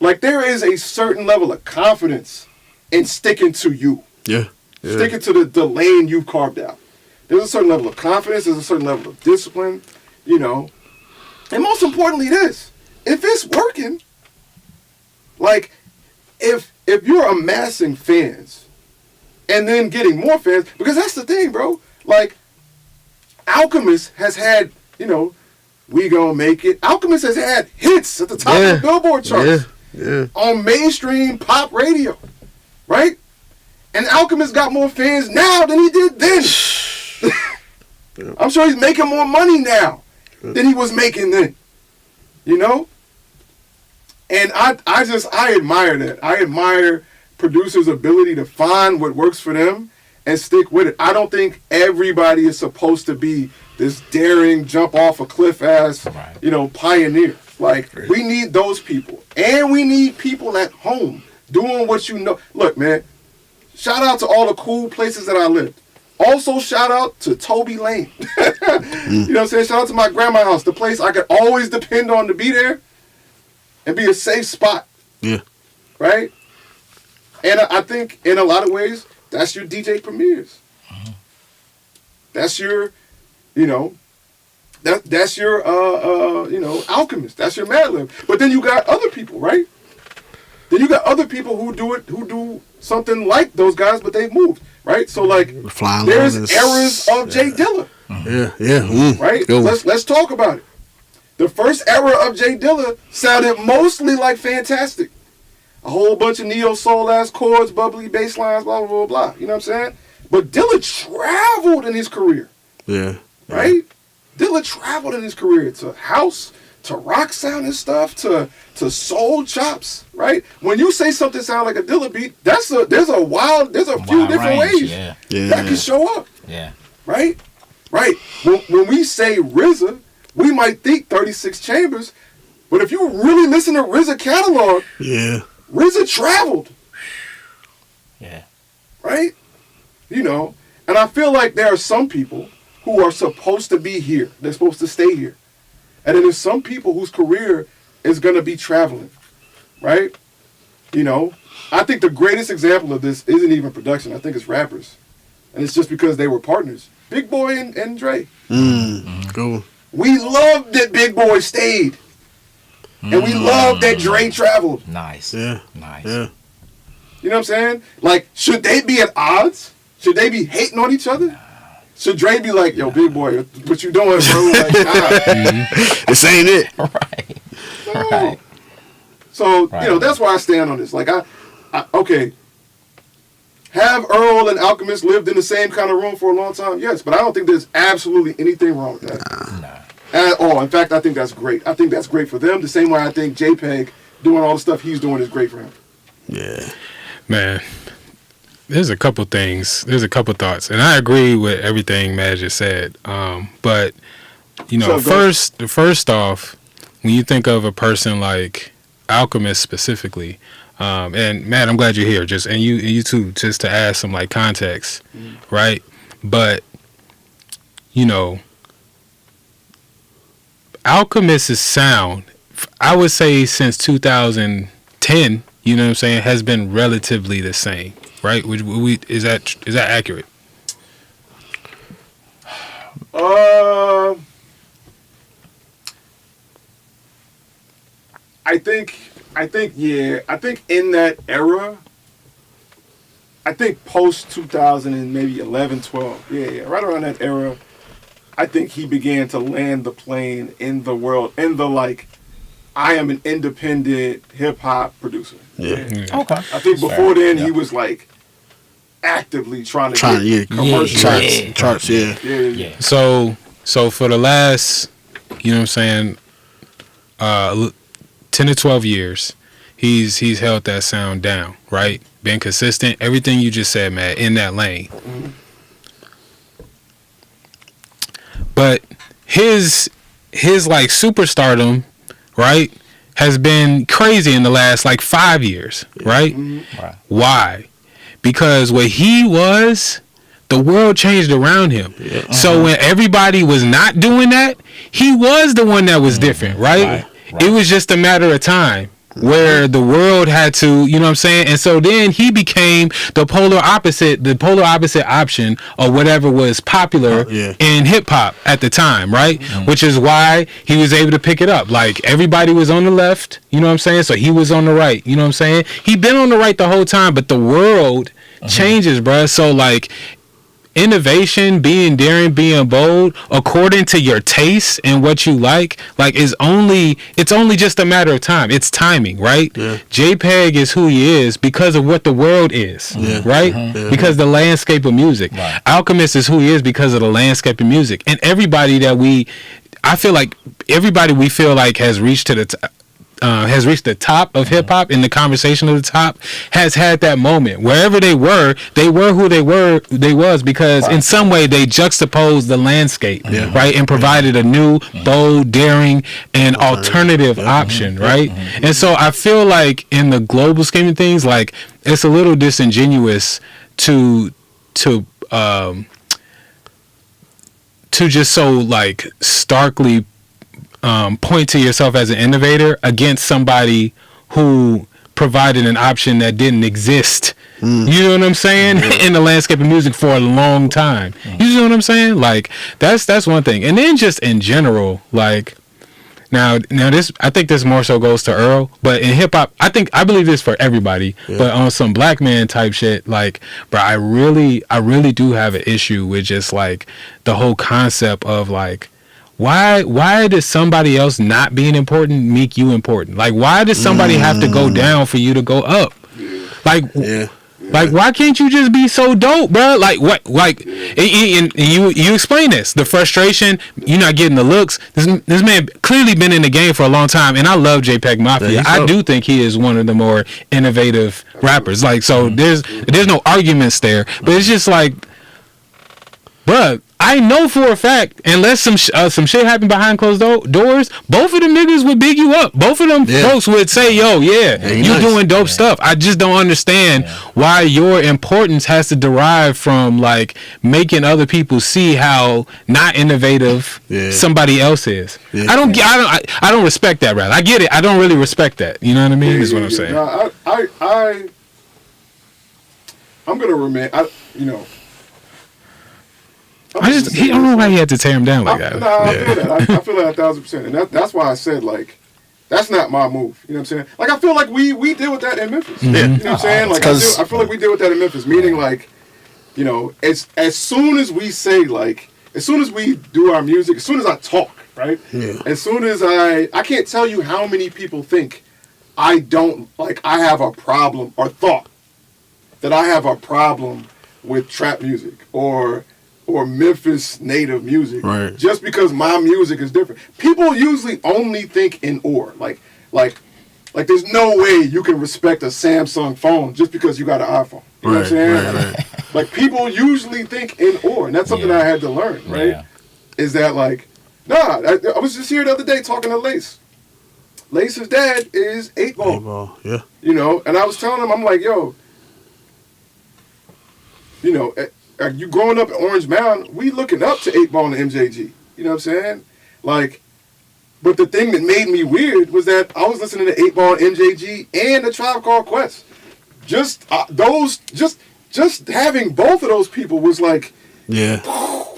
Like there is a certain level of confidence in sticking to you. Yeah. Sticking to the lane you've carved out. There's a certain level of confidence. There's a certain level of discipline, you know. And most importantly, this: if it's working, like if you're amassing fans and then getting more fans, because that's the thing, bro. Like Alchemist has had, you know, We Gonna Make It. Alchemist has had hits at the top of the Billboard charts on mainstream pop radio, right? And Alchemist got more fans now than he did then. I'm sure he's making more money now than he was making then. You know? And I admire that. I admire producers' ability to find what works for them and stick with it. I don't think everybody is supposed to be this daring, jump off a cliff ass, you know, pioneer. Like, we need those people. And we need people at home doing what you know. Look, man, shout out to all the cool places that I lived. Also, shout out to Toby Lane. You know what I'm saying? Shout out to my grandma's house, the place I could always depend on to be there and be a safe spot. Yeah. Right? And I think in a lot of ways, that's your DJ premieres. That's your, you know, that's your, you know, Alchemist. That's your Madlib. But then you got other people, right? Then you got other people who do something like those guys, but they've moved, right? So like, there's eras of Jay Dilla. Right? Let's talk about it. The first era of Jay Dilla sounded mostly like Fantastic. A whole bunch of neo soul ass chords, bubbly bass lines, blah blah blah blah. You know what I'm saying? But Dilla traveled in his career. Yeah. Right? Dilla traveled in his career to house, to rock sound and stuff, to soul chops, right? When you say something sound like a Dilla beat, there's a few different ways that can show up. Yeah. Right? Right. When we say RZA, we might think 36 Chambers, but if you really listen to RZA catalog, RZA traveled. Yeah. Right? You know, and I feel like there are some people who are supposed to be here. They're supposed to stay here. And then there's some people whose career is going to be traveling, right? You know, I think the greatest example of this isn't even production. I think it's rappers. And it's just because they were partners. Big Boy and Dre. Cool. We loved that Big Boy stayed. And we loved that Dre traveled. Nice. Yeah. Nice. Yeah. You know what I'm saying? Like, should they be at odds? Should they be hating on each other? Should Dre be like, yo, Big Boy, what you doing, bro? Like, this ain't it. Right. No. Right. So, you know, that's why I stand on this. Like, okay, have Earl and Alchemist lived in the same kind of room for a long time? Yes, but I don't think there's absolutely anything wrong with that. Nah. At all. In fact, I think that's great. I think that's great for them. The same way I think JPEG doing all the stuff he's doing is great for him. Yeah. Man. There's a couple things. There's a couple thoughts, and I agree with everything Mad just said. But you know, So first off, when you think of a person like Alchemist specifically, and Matt, I'm glad you're here. Just and you too, just to add some like context, right? But you know, Alchemist's sound, I would say since 2010, you know what I'm saying, has been relatively the same, right? Is that accurate? I think yeah. I think in that era, I think post 2000 and maybe 11, 12. Yeah, right around that era, I think he began to land the plane in the world, in the like, I am an independent hip hop producer. Yeah. Okay. I think before then he was like actively trying to get commercial charts. Yeah. Yeah. So for the last, you know what I'm saying, 10 to 12 years, he's held that sound down, right? Been consistent. Everything you just said, Matt, in that lane. But his like superstardom, right, has been crazy in the last like 5 years, right? Right. Why? Because what he was, the world changed around him. Yeah. So when everybody was not doing that, he was the one that was different, right? It was just a matter of time where the world had to, you know what I'm saying? And so then he became the polar opposite option of whatever was popular in hip hop at the time, right? Which is why he was able to pick it up. Like everybody was on the left, you know what I'm saying? So he was on the right, you know what I'm saying? He'd been on the right the whole time, but the world changes, bruh. So like innovation, being daring, being bold, according to your taste and what you like it's only just a matter of time. It's timing, right? Yeah. JPEG is who he is because of what the world is, right? Because the landscape of music. Right. Alchemist is who he is because of the landscape of music. And everybody I feel like everybody we feel like has reached the top of hip hop in the conversation of the top has had that moment. Wherever they were who they was because in some way they juxtaposed the landscape, right, and provided a new, bold, daring, and alternative option, right? And so I feel like in the global scheme of things, like it's a little disingenuous to just so like starkly point to yourself as an innovator against somebody who provided an option that didn't exist. You know what I'm saying? In the landscape of music for a long time. You know what I'm saying? Like that's one thing. And then just in general, like now this, I think this more so goes to Earl, but in hip hop, I believe this for everybody. But on some black man type shit, like, bro, I really do have an issue with just like the whole concept of like, why does somebody else not being important make you important? Like, why does somebody have to go down for you to go up? Like, like, why can't you just be so dope, bro? Like, what? Like, and you explain this. The frustration, you're not getting the looks. This man clearly been in the game for a long time, and I love JPEG Mafia. I do think he is one of the more innovative rappers. Like, so there's no arguments there, but it's just like, bruh, I know for a fact, unless some shit happened behind closed doors, both of them niggas would big you up. Both of them folks would say, yo, you doing dope stuff. I just don't understand why your importance has to derive from like making other people see how not innovative somebody else is. I don't respect that, rather. I get it. I don't really respect that. You know what I mean? Is what I'm saying. No, I'm gonna remain. I don't know why he had to tear him down like that. I feel that. I feel that 1,000%, and that's why I said like, that's not my move. You know what I'm saying? Like I feel like we deal with that in Memphis. You know what I'm saying? Like I feel like we deal with that in Memphis. Meaning like, you know, as soon as we say like, as soon as we do our music, as soon as I talk, right? Yeah. As soon as I can't tell you how many people think I have a problem or thought that I have a problem with trap music or Memphis native music, right? Just because my music is different. People usually only think in or. Like there's no way you can respect a Samsung phone just because you got an iPhone. You know what I'm saying? Right. Like people usually think in or, and that's something I had to learn, right? Yeah. Is that like Nah, I was just here the other day talking to Lace. Lace's dad is 8-Ball. 8-Ball, yeah. You know, and I was telling him, I'm like, yo, you know, you growing up in Orange Mound, we looking up to 8-Ball and MJG. You know what I'm saying? Like, but the thing that made me weird was that I was listening to 8-Ball and MJG and A Tribe Called Quest. Just having both of those people was like, yeah,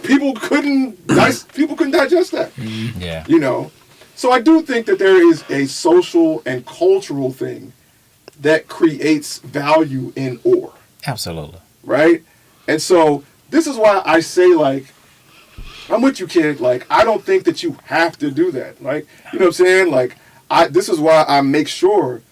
people couldn't digest that. Yeah. You know? So I do think that there is a social and cultural thing that creates value in ore. Absolutely. Right? And so this is why I say, like, I'm with you, kid. Like, I don't think that you have to do that. Like, you know what I'm saying? Like, this is why I make sure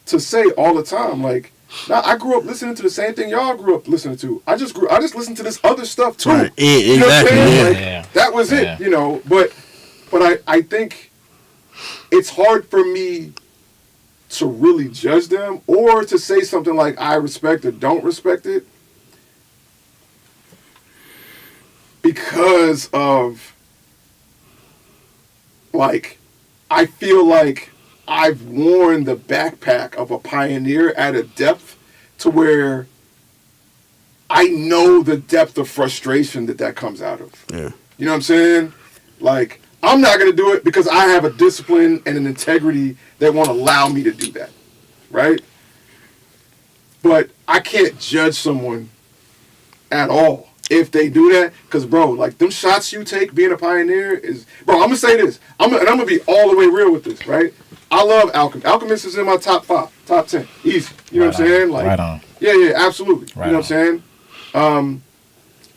to say all the time, like, now, I grew up listening to the same thing y'all grew up listening to. I just listened to this other stuff too. Right. You know what I'm saying? Yeah. Like, Yeah. that was it, you know. But I think it's hard for me to really judge them or to say something like I respect or don't respect it because of, like, I feel like I've worn the backpack of a pioneer at a depth to where I know the depth of frustration that comes out of. Yeah. You know what I'm saying? Like, I'm not going to do it because I have a discipline and an integrity that won't allow me to do that. Right? But I can't judge someone at all if they do that. Because, bro, like, them shots you take being a pioneer is... Bro, I'm going to say this. I'm going to be all the way real with this, right? I love Alchemist. Alchemist is in my top 5, top 10. Easy. You know what I'm saying? Like, right on. Yeah, absolutely. Right you know what I'm saying?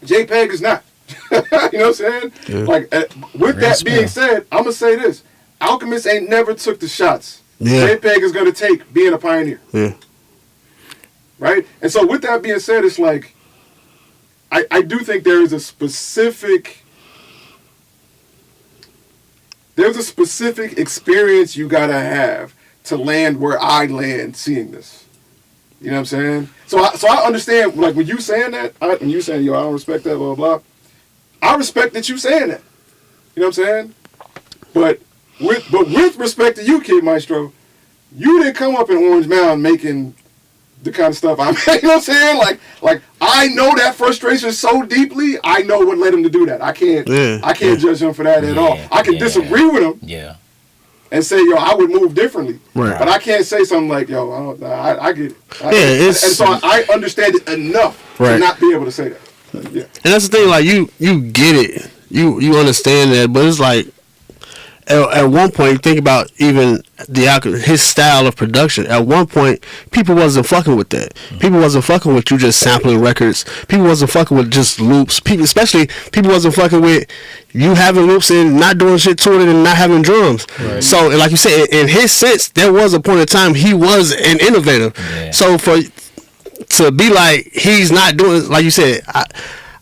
JPEG is not. You know what I'm saying? Yeah. Like, with that being said, I'm going to say this. Alchemist ain't never took the shots. Yeah. JPEG is going to take being a pioneer. Yeah. Right? And so with that being said, it's like, I do think there is a specific... There's a specific experience you gotta have to land where I land seeing this. You know what I'm saying? So I understand, like, when you saying that, when you saying, yo, I don't respect that, blah, blah, blah, I respect that you saying that. You know what I'm saying? But with respect to you, Kid Maestro, you didn't come up in Orange Mound making the kind of stuff I made. You know what I'm saying? Like I know that frustration so deeply. I know what led him to do that. I can't judge him for that at all. I can disagree with him. Yeah. And say, yo, I would move differently. Right. But I can't say something like, yo, I get it. And Yeah, so I understand it enough to not be able to say that. Yeah. And that's the thing, like, you get it. You understand that, but it's like, at one point, think about even his style of production. At one point, people wasn't fucking with that. People wasn't fucking with you just sampling records. People wasn't fucking with just loops. People wasn't fucking with you having loops and not doing shit to it and not having drums. Right. So, like you said, in his sense, there was a point in time he was an innovator. Yeah. So to be like he's not doing, like you said,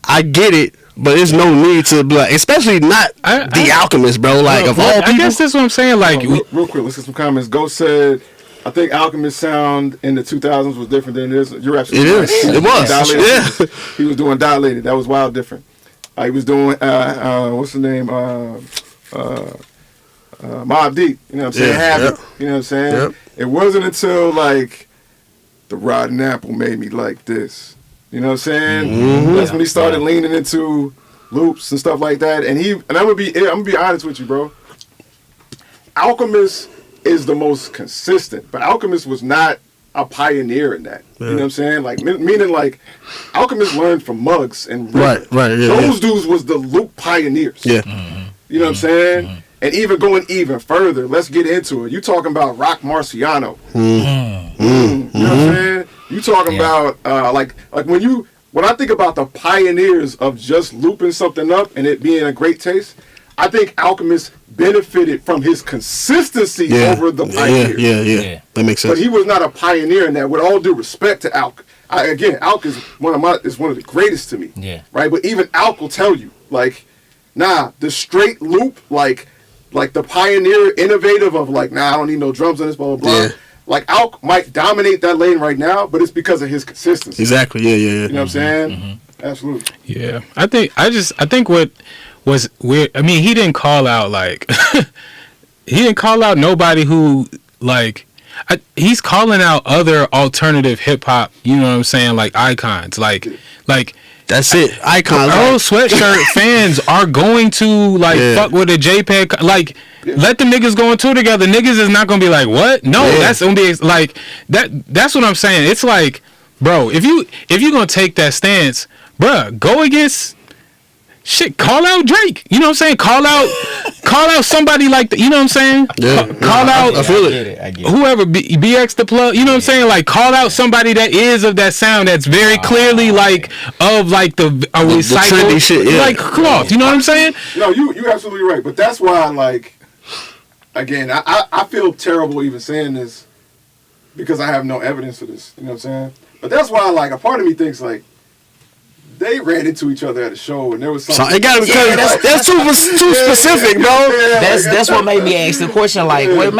I get it. But there's no need to be like, especially not the Alchemist, bro. Like, of all people. I guess that's what I'm saying. Like, real quick, let's get some comments. Ghost said, I think Alchemist sound in the 2000s was different than this. You're absolutely right. It was. Yeah. He was doing Dilated. That was wild different. He was doing, what's the name? Mobb Deep. You know what I'm saying? Habit. You know what I'm saying? Yep. It wasn't until, like, The Rotten Apple made me like this. You know what I'm saying? Mm-hmm. That's when he started leaning into loops and stuff like that. And I'm gonna be honest with you, bro. Alchemist is the most consistent, but Alchemist was not a pioneer in that. Yeah. You know what I'm saying? Like, meaning, like, Alchemist learned from Muggs and Rick. Right. Yeah, those dudes was the loop pioneers. Yeah. Mm-hmm. You know what I'm saying? Mm-hmm. And even going even further, let's get into it. You talking about Rock Marciano. Mm-hmm. You know what I'm saying? You talking about like when I think about the pioneers of just looping something up and it being a great taste, I think Alchemist benefited from his consistency over the pioneers. Yeah. That makes sense. But he was not a pioneer in that. With all due respect to Alk, Alk is one of the greatest to me. Yeah. Right. But even Alk will tell you, like, nah, the straight loop, like the pioneer, innovative of, like, nah, I don't need no drums on this, blah blah blah. Yeah. Like, Alk might dominate that lane right now, but it's because of his consistency. Exactly. Yeah. You know what I'm saying? Mm-hmm. Absolutely. Yeah. I think what was weird. I mean, he didn't call out like he didn't call out nobody who like. He's calling out other alternative hip hop. You know what I'm saying? Like icons. Like. That's it. Icons. Earl Sweatshirt fans are going to like fuck with a JPEG. Like, let the niggas go on tour together. Niggas is not gonna be like, what? No, that's gonna be like that. That's what I'm saying. It's like, bro, if you gonna take that stance, bruh, go against. Shit, call out Drake. You know what I'm saying? Call out somebody like the, you know what I'm saying? Yeah. Call out I feel I get it. whoever BX the plug. You know what I'm saying? Like call out somebody that is of that sound that's very clearly like of like the recycled trendy shit, like cloth. You know what I'm saying? No, you absolutely right. But that's why, like, again, I feel terrible even saying this because I have no evidence for this. You know what I'm saying? But that's why, like, a part of me thinks like. They ran into each other at a show, and there was something. So it got because that's too specific, bro. That's what made me ask the question. Like, wait a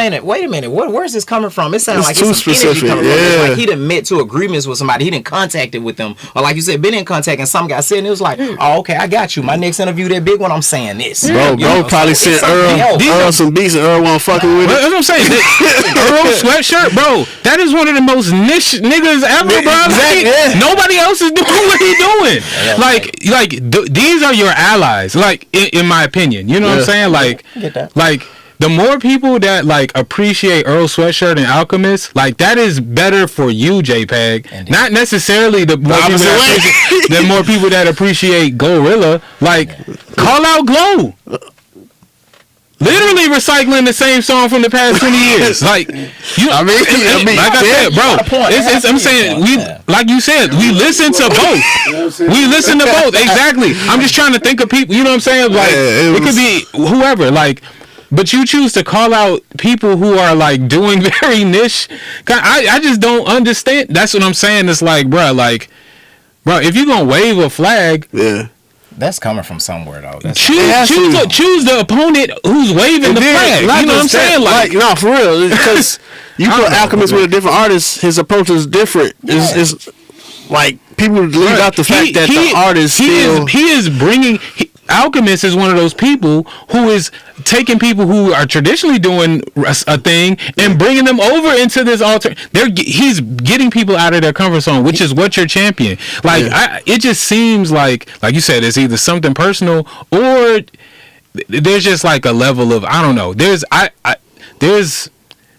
minute, where's this coming from? It sounds like too it's some energy specific. coming from. It's Yeah. like he done met to agreements with somebody. He didn't contacted with them, or like you said, been in contact, and some guy said, and it was like, oh, okay, I got you. My next interview, that big one, I'm saying this. Bro, probably so it's sent something else. Earl some beats, and Earl wasn't fucking with it. That's what I'm saying. Earl Sweatshirt, bro. That is one of the most niche niggas ever, bro. Exactly, Like, nobody else is doing what he doing. These are your allies. Like in my opinion, you know what I'm saying? Like, Get that. like the more people that like appreciate Earl Sweatshirt and Alchemist, like that is better for you, JPEG. Indeed. Not necessarily the more people that appreciate Glorilla. Like, call out Glow. Literally recycling the same song from the past 20 years. Like, you know, like I said, bro, I'm saying, like you said, we listen to both. We listen to both. Exactly. I'm just trying to think of people, you know what I'm saying? Like, it could be whoever, like, but you choose to call out people who are like doing very niche. I just don't understand. That's what I'm saying. It's like, bro, if you're going to wave a flag. Yeah. That's coming from somewhere though. That's Choose the opponent who's waving the flag. You know what I'm saying? Like, no, for real. Because you put Alchemist with a different artist, his approach is different. It's like people leave out the fact that the artist he is bringing. Alchemist is one of those people who is taking people who are traditionally doing a thing and bringing them over into this he's getting people out of their comfort zone, which is what you're championing. Like, it just seems like you said, it's either something personal or there's just like a level of, I don't know. There's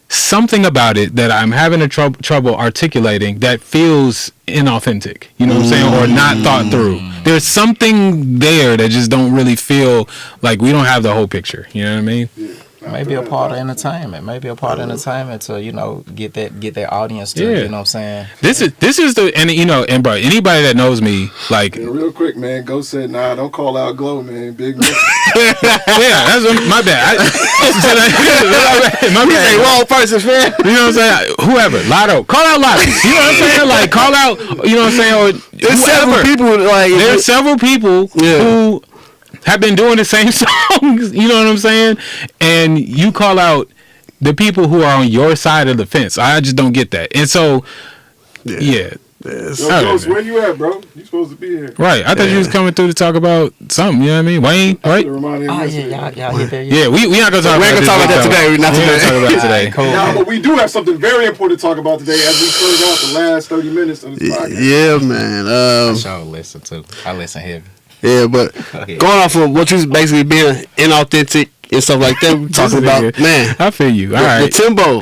something about it that I'm having a trouble articulating that feels inauthentic, you know what I'm saying, or not thought through. There's something there that just don't really feel like we don't have the whole picture, you know what I mean? maybe a part of entertainment. Maybe a part of entertainment to, you know, get that audience to, you know what I'm saying? This is the, and you know, and bro, anybody that knows me, like, real quick, man, go say, nah, don't call out Glow, man, big man. yeah, that's my bad. My bad. Wrong person, man. You know what I'm saying? Whoever, Lotto, call out Lotto. You know what I'm saying? Like, call out, you know what I'm saying? Or There's several people, like, there's several people who have been doing the same songs, you know what I'm saying? And you call out the people who are on your side of the fence. I just don't get that. And so, yeah. Yo, Ghost, where you at, bro? You supposed to be here. Right. I thought you was coming through to talk about something, you know what I mean? Wayne, right? Y'all hit there. Yeah, we not going to talk about that today. We're not going to talk about it today. Cool. Nah, but we do have something very important to talk about today as we close out the last 30 minutes of this podcast. Yeah, man. I listen too. I listen heavy. Yeah, but going off of what you basically being inauthentic and stuff like that, we're talking about, man. I feel you. All right. The Timbo.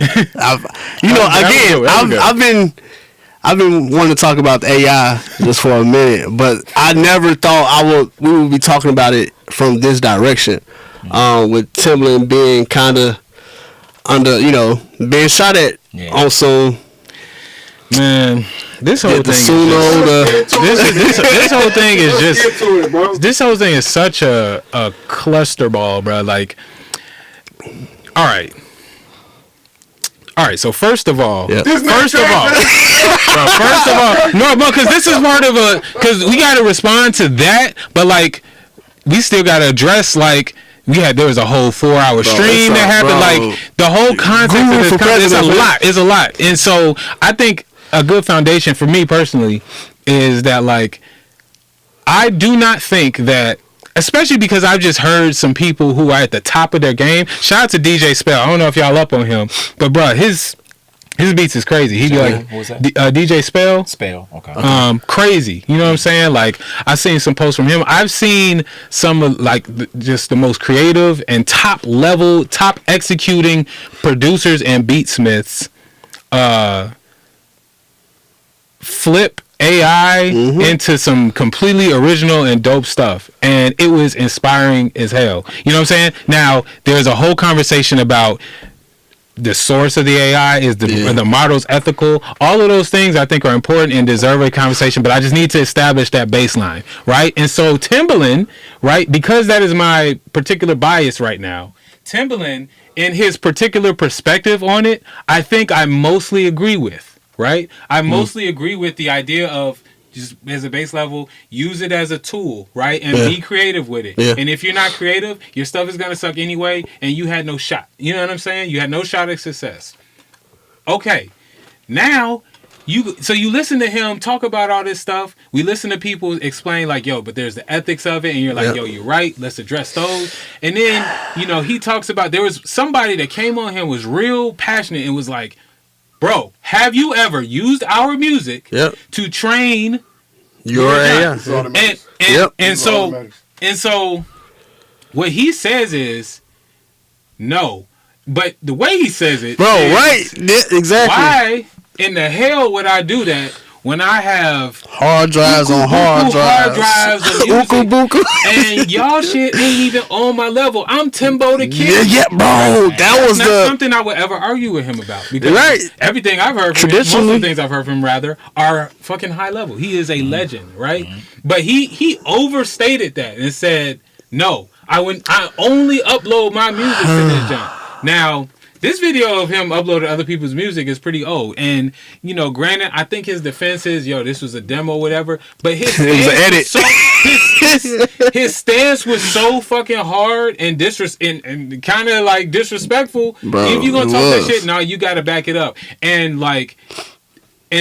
I've been wanting to talk about the AI just for a minute, but I never thought we would be talking about it from this direction. With Timbaland being kind of under, being shot at on some. Man, this whole thing. This whole thing is just. This whole thing is such a cluster ball, bro. Like, all right. So first of all, no, because this is part of because we got to respond to that, but like, we still got to address like. There was a whole 4-hour stream that happened. Like, the whole context of this is a lot. And so I think a good foundation for me personally is that, like, I do not think that especially because I've just heard some people who are at the top of their game. Shout out to DJ Spell. I don't know if y'all up on him, but bro, his beats is crazy. He be like, what was that? DJ Spell. Spell. Okay. Crazy. You know what I'm saying? Like, I've seen some posts from him. I've seen some of like just the most creative and top level, top executing producers and beatsmiths flip AI into some completely original and dope stuff, and it was inspiring as hell. You know what I'm saying? Now there's a whole conversation about the source of the AI, is the model's ethical. All of those things I think are important and deserve a conversation, but I just need to establish that baseline, right? And so Timbaland, right, because that is my particular bias right now, Timbaland, in his particular perspective on it, I think I mostly agree with. Right? I mostly agree with the idea of just as a base level, use it as a tool, right? And be creative with it. Yeah. And if you're not creative, your stuff is going to suck anyway, and you had no shot. You know what I'm saying? You had no shot at success. Okay. Now, you listen to him talk about all this stuff. We listen to people explain like, yo, but there's the ethics of it. And you're like, yo, you're right. Let's address those. And then, he talks about, there was somebody that came on here, was real passionate and was like, bro, have you ever used our music to train your AI? And so what he says is no. But the way he says it, bro, right? Yeah, exactly. Why in the hell would I do that when I have hard drives on hard drives of music, and y'all shit ain't even on my level? I'm Timbo the Kid. Yeah, bro. That's not something I would ever argue with him about, because everything I've heard from him, most of the things I've heard from him rather, are fucking high level. He is a legend, right? But he overstated that and said, no, I only upload my music to this junk. Now, this video of him uploading other people's music is pretty old. And, granted, I think his defense is, this was a demo or whatever. But his stance was an edit. His stance was so fucking hard and and kind of like disrespectful. Bro, if you're going to talk that shit, no, you got to back it up. And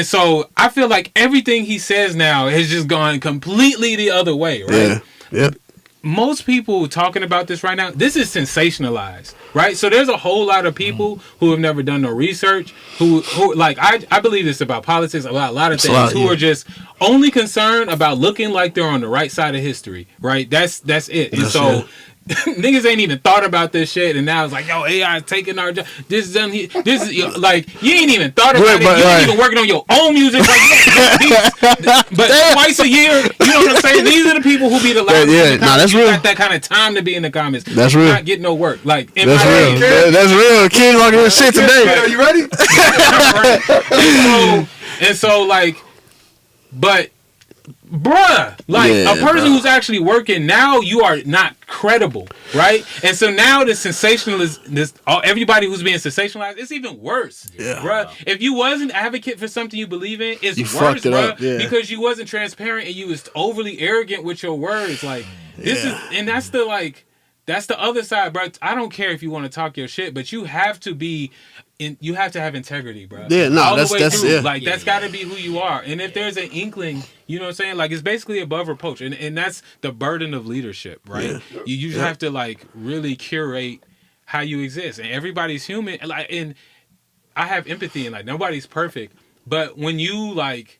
so I feel like everything he says now has just gone completely the other way, right? Yeah. Most people talking about this right now, this is sensationalized, right? So there's a whole lot of people who have never done no research, who like, I believe this about politics, about a lot of things, who are just only concerned about looking like they're on the right side of history, right? That's it. And so niggas ain't even thought about this shit, and now it's like, yo, AI is taking our job. This is like, you ain't even thought about it. You ain't even working on your own music. But twice a year, you know what I'm saying? These are the people who be the last. That's real. Got that kind of time to be in the comments. That's real. Not getting no work. Like, that's real. That's real. Kids on this shit today. Are you ready? and so like, but. Bruh, like a person who's actually working, now you are not credible, right? And so now the sensationalist, everybody who's being sensationalized, it's even worse, bruh. If you wasn't an advocate for something you believe in, it's worse, bruh, because you wasn't transparent and you was overly arrogant with your words. Like this is, and that's the other side, bro. I don't care if you want to talk your shit, but you have to be. You have to have integrity, bro. Yeah, no, all that's the way through. Like that's got to be who you are. And if there's an inkling, you know what I'm saying? Like, it's basically above reproach, and that's the burden of leadership, right? Yeah. You just have to like really curate how you exist, and everybody's human. And I have empathy, and like nobody's perfect, but when you like,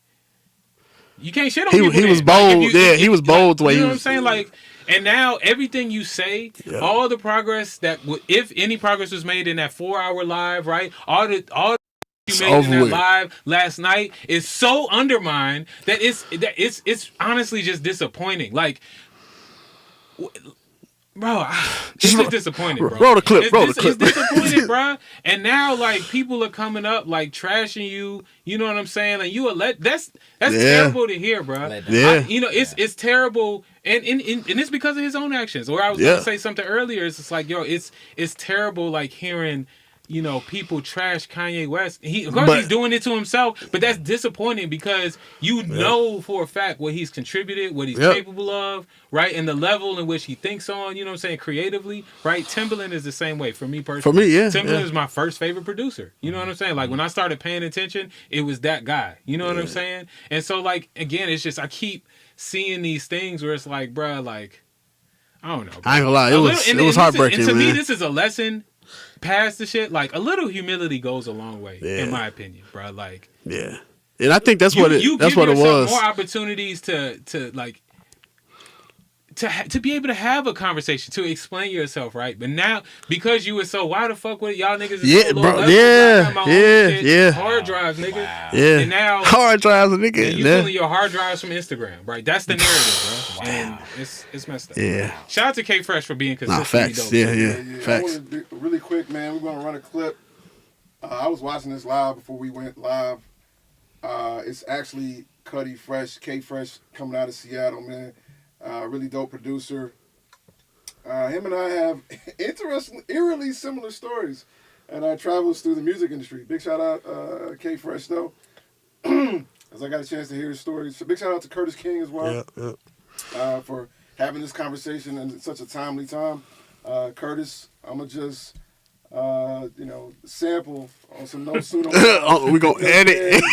you can't shit on people. He was bold. He was bold the way you know he what I'm saying, like. And now everything you say, all the progress if any progress was made in that 4-hour live, right? All you made in that live last night is so undermined that it's honestly just disappointing. Like, bro, it's just disappointing, bro. Roll the clip. It's disappointing, bro. And now, like, people are coming up, like, trashing you. You know what I'm saying? Like, that's terrible to hear, bro. Yeah. It's terrible. And it's because of his own actions. Or I was going to say something earlier. It's just like, yo, it's terrible, like, hearing, people trash Kanye West. Of course, he's doing it to himself, but that's disappointing because you know for a fact what he's contributed, what he's capable of, right? And the level in which he thinks on, you know what I'm saying, creatively, right? Timbaland is the same way for me personally. For me, yeah. Timbaland is my first favorite producer. You know what I'm saying? Like, when I started paying attention, it was that guy. You know what I'm saying? And so, like, again, it's just, I keep seeing these things where it's like, bruh, like, I don't know. Bro. I ain't gonna lie, it was heartbreaking, and to man. me, this is a lesson past the shit. Like a little humility goes a long way, in my opinion, bro. Like, yeah, and I think that's what it was. More opportunities to be able to have a conversation, to explain yourself, right? But now, because you were so, why the fuck would y'all niggas? Yeah, so bro. Yeah. Hard drives, nigga. Wow. Yeah. And now hard drives, nigga. and you pulling your hard drives from Instagram, right? That's the narrative, bro. And it's messed up. Yeah. Shout out to K Fresh for being consistent. Facts. Dope. Yeah. I Facts. want to do really quick, man. We're gonna run a clip. I was watching this live before we went live. It's actually Cuddy Fresh, K Fresh, coming out of Seattle, man. Really dope producer. Him and I have interesting, eerily similar stories, and our travels through the music industry. Big shout out K Fresh though, as I got a chance to hear his stories. So big shout out to Curtis King as well for having this conversation in such a timely time. Curtis, I'm gonna just sample on some No Sooner. We gonna edit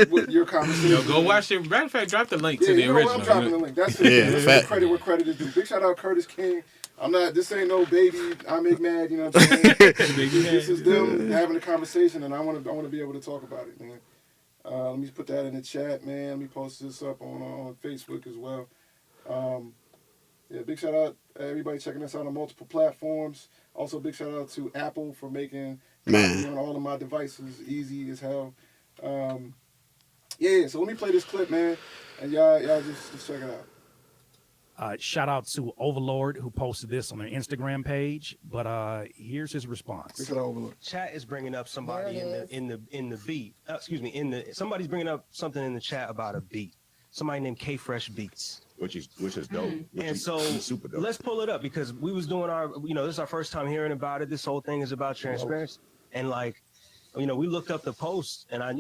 with your conversation. Yo, go watch it. Matter of fact, drop the link to the original. I'm dropping the link. That's it. Yeah, Let's credit where credit is due. Big shout out Curtis King. This ain't no baby. I make mad. You know what I'm saying? This is them having a conversation, and I want to be able to talk about it, man. Let me put that in the chat, man. Let me post this up on Facebook as well. Big shout out everybody checking us out on multiple platforms. Also, big shout out to Apple for making copy on all of my devices easy as hell. So let me play this clip, man, and y'all just check it out. Shout out to Overlord who posted this on their Instagram page, but here's his response. Big shout out Overlord. Chat is bringing up somebody in the beat. Somebody's bringing up something in the chat about a beat. Somebody named K Fresh Beats. Which is dope. Super dope. Let's pull it up because we was doing this is our first time hearing about it. This whole thing is about transparency. And we looked up the post and I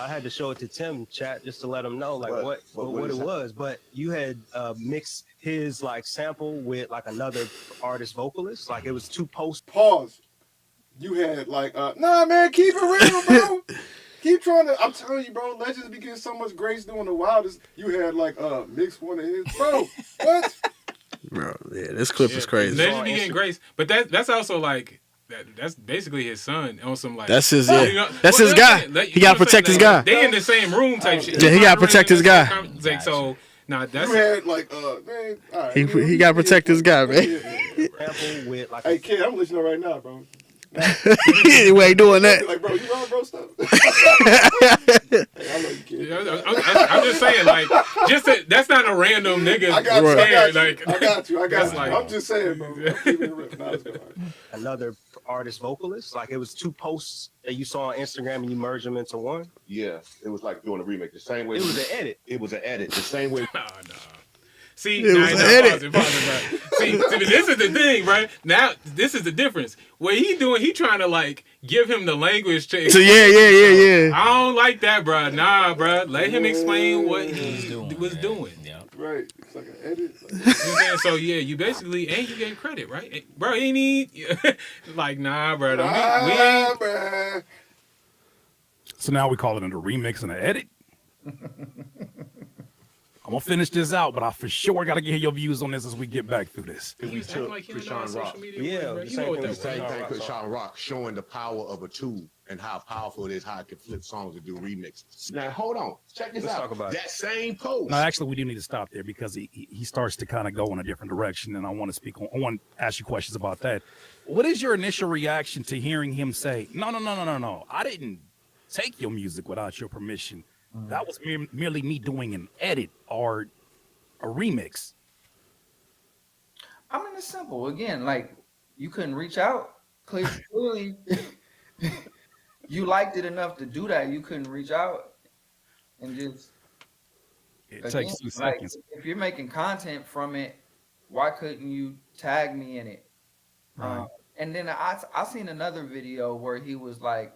had to show it to Tim chat just to let him know what it was. But you had mixed his sample with another artist vocalist. It was two posts. Pause. You had nah, man, keep it real, bro. Keep trying to. I'm telling you, bro. Legends be getting so much grace doing the wildest. You had mixed one of his, bro. What? Bro, yeah, this clip is crazy. Legends be getting grace, but that's also that's basically his son on some That's his that's his guy. He gotta protect his guy. They in the same room type shit. Yeah, he gotta protect his guy. So nah, that's you had man. All right, he gotta protect his guy, man. Hey kid, I'm listening right now, bro. We ain't doing that. Bro, you wrong, bro. Stop. Hey, I love you, kid. I'm just saying, that's not a random nigga. I got you. I got you. I'm just saying, bro. I'm keeping it real. Nah, let's go. Another artist vocalist. It was two posts that you saw on Instagram and you merged them into one. Yeah, it was like doing a remake the same way. It was an edit. It was an edit the same way. No. See, it was an edit. Pause, See, this is the thing, right? Now, this is the difference. What he trying to give him the language to. So yeah. I don't like that, bro. Nah, bro. Let him explain what he was doing. Yeah. Right. It's like an edit. You know what I'm saying? So yeah, you basically and you gave credit, right? Bro, he need nah, bro. We ain't. Bro. So now we call it a remix and an edit. I'm gonna finish this out, but I for sure gotta get your views on this as we get back through this. He was acting like he don't know what social media was, the bro. You know what same thing that with Same was. thing with Sean Rock, showing the power of a tool and how powerful it is, how it can flip songs and do remixes. Now hold on, check this Let's out. talk about that same post. No, actually, we do need to stop there because he starts to kind of go in a different direction, and I want to ask you questions about that. What is your initial reaction to hearing him say, "No, I didn't take your music without your permission. That was merely me doing an edit or a remix"? I mean, it's simple. Again, you couldn't reach out. Clearly, you liked it enough to do that. You couldn't reach out and just. It takes 2 seconds. If you're making content from it, why couldn't you tag me in it? Right. And then I seen another video where he was like,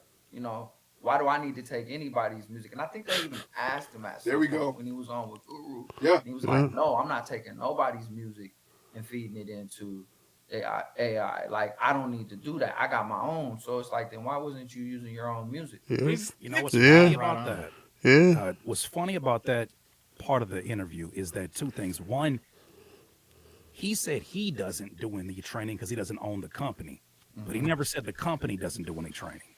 why do I need to take anybody's music? And I think they even asked him at There we go. when he was on with Guru. Yeah. And he was like, no, I'm not taking nobody's music and feeding it into AI. I don't need to do that. I got my own. So it's then why wasn't you using your own music? You know what's funny about that? Yeah. What's funny about that part of the interview is that two things. One, he said he doesn't do any training because he doesn't own the company. But he never said the company doesn't do any training.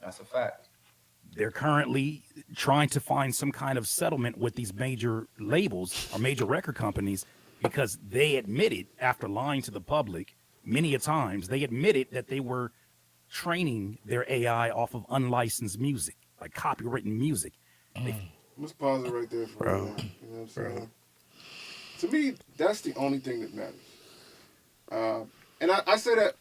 That's a fact. They're currently trying to find some kind of settlement with these major labels or major record companies because they admitted, after lying to the public many a times, they admitted that they were training their AI off of unlicensed music, like copywritten music. Let's pause it right there for a minute. You know what I'm saying? To me, that's the only thing that matters. And I say that,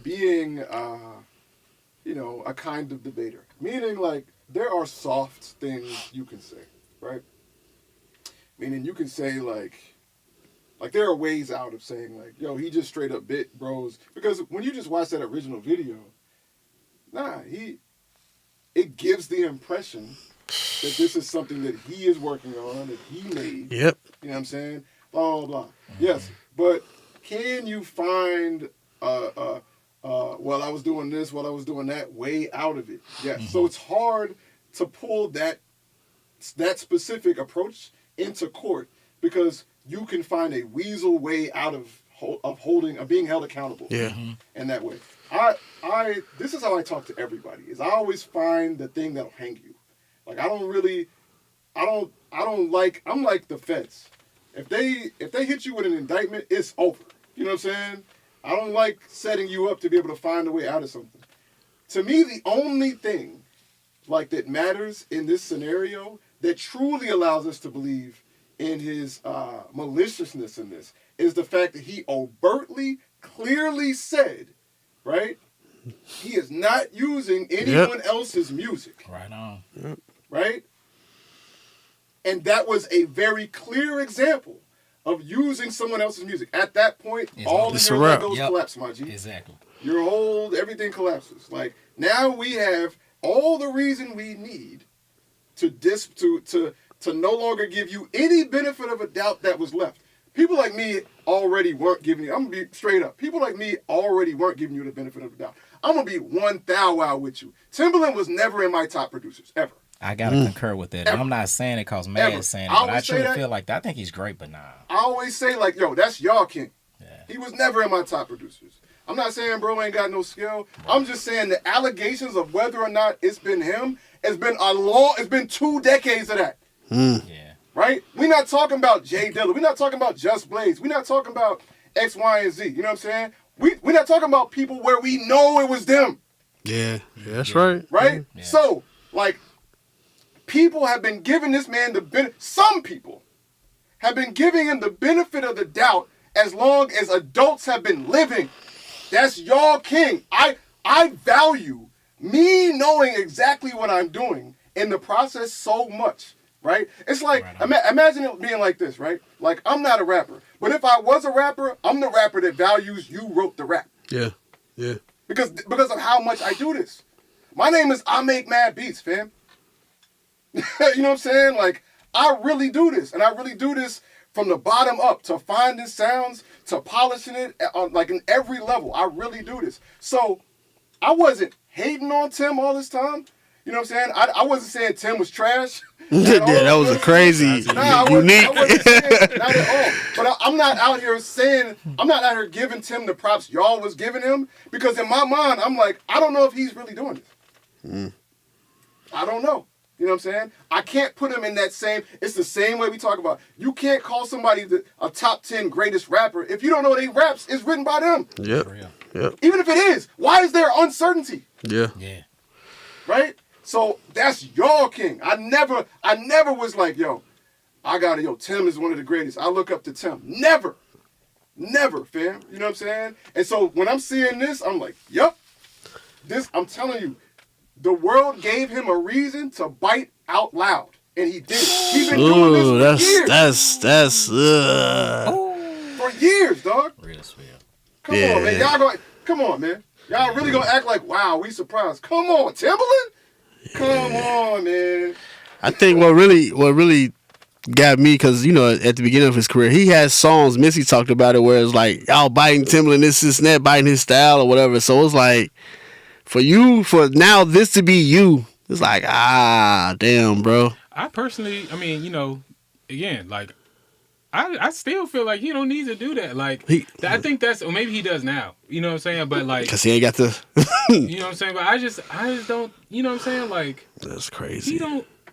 being, a kind of debater. Meaning, like, there are soft things you can say, right? Meaning you can say, like there are ways out of saying, like, yo, he just straight up bit bros. Because when you just watch that original video, it gives the impression that this is something that he is working on, that he made. Yep. You know what I'm saying? Blah, blah, blah. Yes, but can you find, well, I was doing this, while I was doing that, way out of it? Yes. So it's hard to pull that specific approach into court because you can find a weasel way out of being held accountable. Yeah. In that way. This is how I talk to everybody, is I always find the thing that'll hang you. Like, I'm like the feds. If they hit you with an indictment, it's over. You know what I'm saying? I don't like setting you up to be able to find a way out of something. To me, the only thing like that matters in this scenario that truly allows us to believe in his maliciousness in this is the fact that he overtly, clearly said, right, he is not using anyone else's music. Right on. Yep. Right? And that was a very clear example of using someone else's music. At that point, all of your Legos collapse, my G. Exactly. Your whole, everything collapses. Like, now we have all the reason we need to no longer give you any benefit of a doubt that was left. People like me already weren't giving you, I'm going to be straight up. People like me already weren't giving you the benefit of the doubt. I'm going to be 1,000 with you. Timbaland was never in my top producers, ever. I got to concur with that. I'm not saying it because Mad's saying it, but I truly feel like that. I think he's great, but nah. I always say, like, yo, that's y'all king. Yeah. He was never in my top producers. I'm not saying bro ain't got no skill. Right. I'm just saying the allegations of whether or not it's been him, it's been 2 decades of that. Yeah. Right? We're not talking about Jay Dilla. We're not talking about Just Blaze. We're not talking about X, Y, and Z. You know what I'm saying? We're not talking about people where we know it was them. Yeah, that's right. Right? Yeah. So, like, people have been giving this man some people have been giving him the benefit of the doubt as long as adults have been living. That's y'all king. I value me knowing exactly what I'm doing in the process so much, right? It's like, imagine it being like this, right? Like, I'm not a rapper, but if I was a rapper, I'm the rapper that values you wrote the rap. Yeah, yeah. Because of how much I do this. My name is I Make Mad Beats, fam. You know what I'm saying? Like, I really do this, and I really do this from the bottom up, to finding sounds, to polishing it, like in every level. I really do this. So I wasn't hating on Tim all this time. You know what I'm saying? I wasn't saying Tim was trash. Yeah, that was a crazy, unique. I wasn't saying, not at all. But I'm not out here giving Tim the props y'all was giving him, because in my mind, I'm like, I don't know if he's really doing this. I don't know. You know what I'm saying? I can't put him in that same, it's the same way we talk about. You can't call somebody a top 10 greatest rapper if you don't know they raps is written by them. Yep. Even if it is, why is there uncertainty? Yeah. Right? So that's y'all king. I never was like, yo, Tim is one of the greatest. I look up to Tim. Never, fam. You know what I'm saying? And so when I'm seeing this, I'm like, yup. I'm telling you, the world gave him a reason to bite out loud, and he did. He's been doing this for years. That's for years, dog. Real sweet. Come on, man. Come on, man. Y'all really gonna act like, wow, we surprised. Come on, Timbaland. Come on, man. I think what really got me, because at the beginning of his career, he had songs. Missy talked about it, where it's like, y'all biting Timbaland, this and that, biting his style or whatever. So it's like, for now this to be you, it's like, damn, bro. I personally, again, like, I still feel like he don't need to do that. Like I think that's, or maybe he does now. You know what I'm saying? But like, because he ain't got the. you know what I'm saying? But I just don't. You know what I'm saying? Like, that's crazy.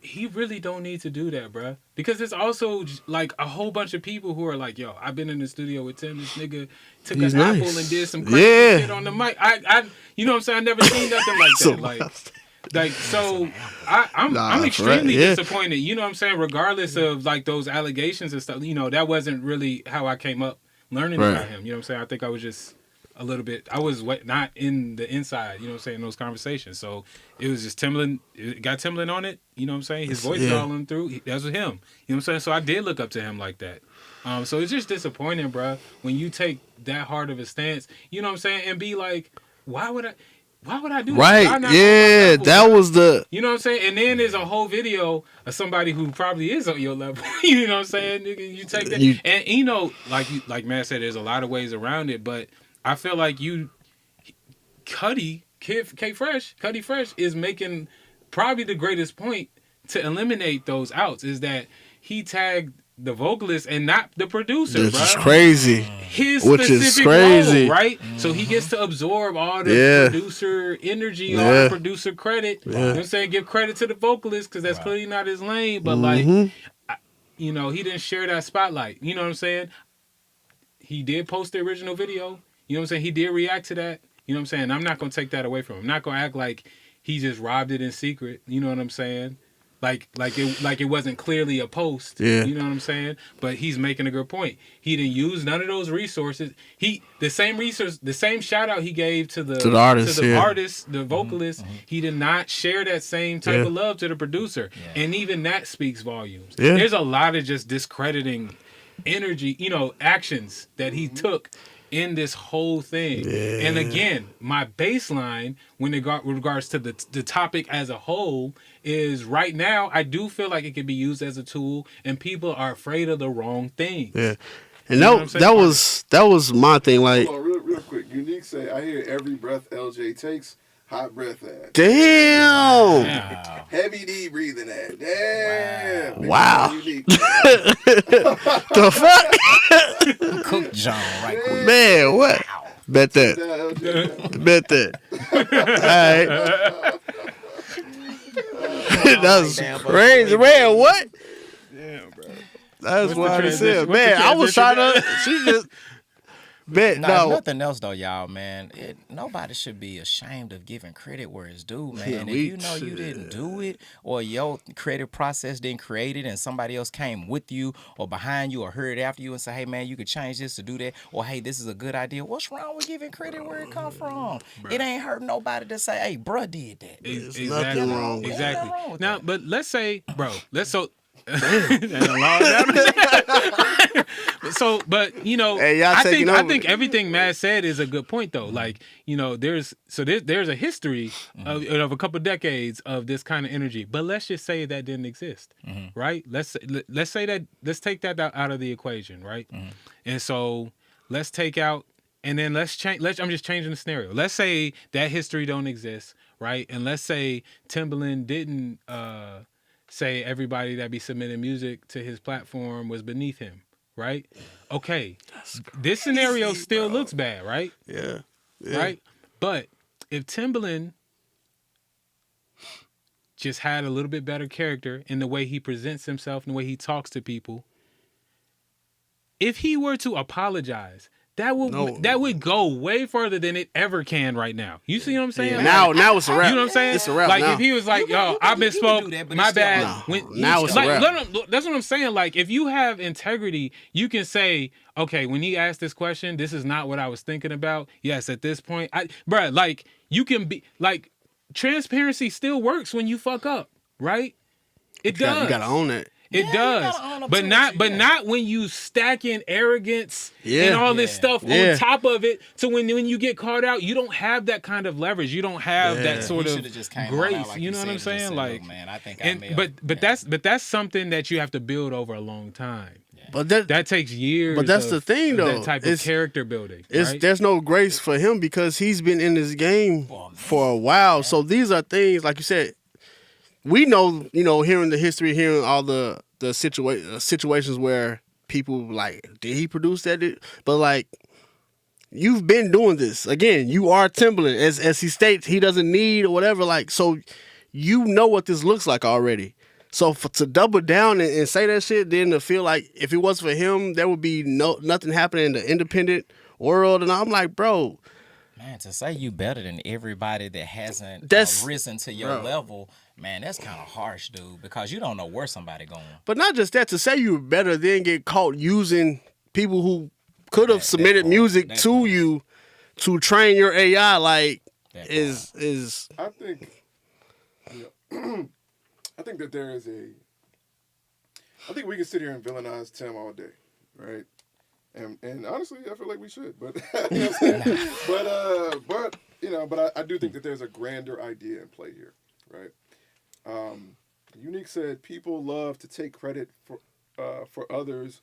He really don't need to do that, bruh. Because it's also like a whole bunch of people who are like, yo, I've been in the studio with Tim. This nigga took an apple and did some crazy shit on the mic. I you know what I'm saying? I never seen nothing like that. Like so I'm extremely disappointed. You know what I'm saying? Regardless of like those allegations and stuff, you know, that wasn't really how I came up learning about him. You know what I'm saying? I think I was just a little bit, I was not in the inside, you know what I'm saying, in those conversations. So it was just Timbaland, it got Timbaland on it, you know what I'm saying? His voice is all in through, that was him. You know what I'm saying? So I did look up to him like that. So it's just disappointing, bro, when you take that hard of a stance, you know what I'm saying, and be like, why would I do right? That? Yeah, that was the. You know what I'm saying? And then there's a whole video of somebody who probably is on your level. You know what I'm saying? Nigga, you take that, and you know, like Matt said, there's a lot of ways around it, but I feel like Cuddy Fresh is making probably the greatest point to eliminate those outs is that he tagged the vocalist and not the producer, which bro. is crazy. Which is crazy, role, right? So he gets to absorb all the producer energy, all the producer credit. You know what I'm saying? Give credit to the vocalist because that's clearly not his lane. But like, you know, he didn't share that spotlight. You know what I'm saying? He did post the original video. You know what I'm saying? He did react to that. You know what I'm saying? I'm not going to take that away from him. I'm not going to act like he just robbed it in secret. You know what I'm saying? Like it wasn't clearly a post. Yeah. You know what I'm saying? But he's making a good point. He didn't use none of those resources. The same shout out he gave to the artist, the vocalist, he did not share that same type of love to the producer. Yeah. And even that speaks volumes. Yeah. There's a lot of just discrediting energy, you know, actions that he took in this whole thing. Yeah. And again, my baseline when it got with regards to the topic as a whole is right now I do feel like it can be used as a tool and people are afraid of the wrong thing. Yeah. And that was my thing. Like, hold on, real quick. Unique say, I hear every breath LJ takes, hot breath at. Damn. Wow. Heavy D breathing at. Damn. Wow. The fuck? Cook John right quick. Man, what? Wow. Bet that. Bet that. All right. That was crazy. Man, what? Damn, bro. That's what I said. Man, I was trying to. She just. Bet no. Nothing else though, y'all, man. Nobody should be ashamed of giving credit where it's due, man. Yeah, if you know you didn't do it, or your credit process didn't create it, and somebody else came with you or behind you or heard after you and say, "Hey, man, you could change this to do that," or "Hey, this is a good idea." What's wrong with giving credit where it come from? Bruh. It ain't hurt nobody to say, "Hey, bruh did that." There's nothing wrong. Exactly. Now, but let's say, bro, so, but you know, hey, I think everything Matt said is a good point though. Like, you know, there's a history of a couple decades of this kind of energy. But let's just say that didn't exist, right? Let's say that, let's take that out of the equation, right? And so let's take out, and then let's change. I'm just changing the scenario. Let's say that history don't exist, right? And let's say Timbaland didn't say everybody that be submitting music to his platform was beneath him, right? Okay, this scenario still looks bad, right? Yeah. Right? But if Timbaland just had a little bit better character in the way he presents himself and the way he talks to people, if he were to apologize, that would go way further than it ever can right now. You see what I'm saying? Yeah. Now it's a wrap. You know what I'm saying? It's a wrap. Like now. If he was like, "Yo, I misspoke, my bad." Now it's a wrap. That's what I'm saying. Like, if you have integrity, you can say, "Okay, when he asked this question, this is not what I was thinking about." Yes, at this point, bruh, like you can be like, transparency still works when you fuck up, right? It does. You gotta own it. It does, but not when you stacking arrogance and all this stuff on top of it. So when you get caught out, you don't have that kind of leverage. You don't have that sort of grace. Like you know what I'm saying? Like, man, I think that's something that you have to build over a long time. But that takes years. But that's the thing, though. That type of character building. Right? There's no grace for him because he's been in this game for a while. So these are things, like you said, we know, hearing the history, hearing all the situations where people like, did he produce that? But like, you've been doing this. Again, you are Timbaland. As he states, he doesn't need or whatever. Like, so you know what this looks like already. So to double down and say that shit, then to feel like if it wasn't for him, there would be nothing happening in the independent world. And I'm like, bro. Man, to say you better than everybody that hasn't risen to your level, man, that's kind of harsh, dude, because you don't know where somebody going. But not just that, to say you're better, then get caught using people who could have submitted music to you to train your AI, like, is. I think, I think that there is I think we can sit here and villainize Tim all day, right? And honestly, I feel like we should, but you know what I'm saying? but I do think that there's a grander idea in play here, right? Unique said people love to take credit for others,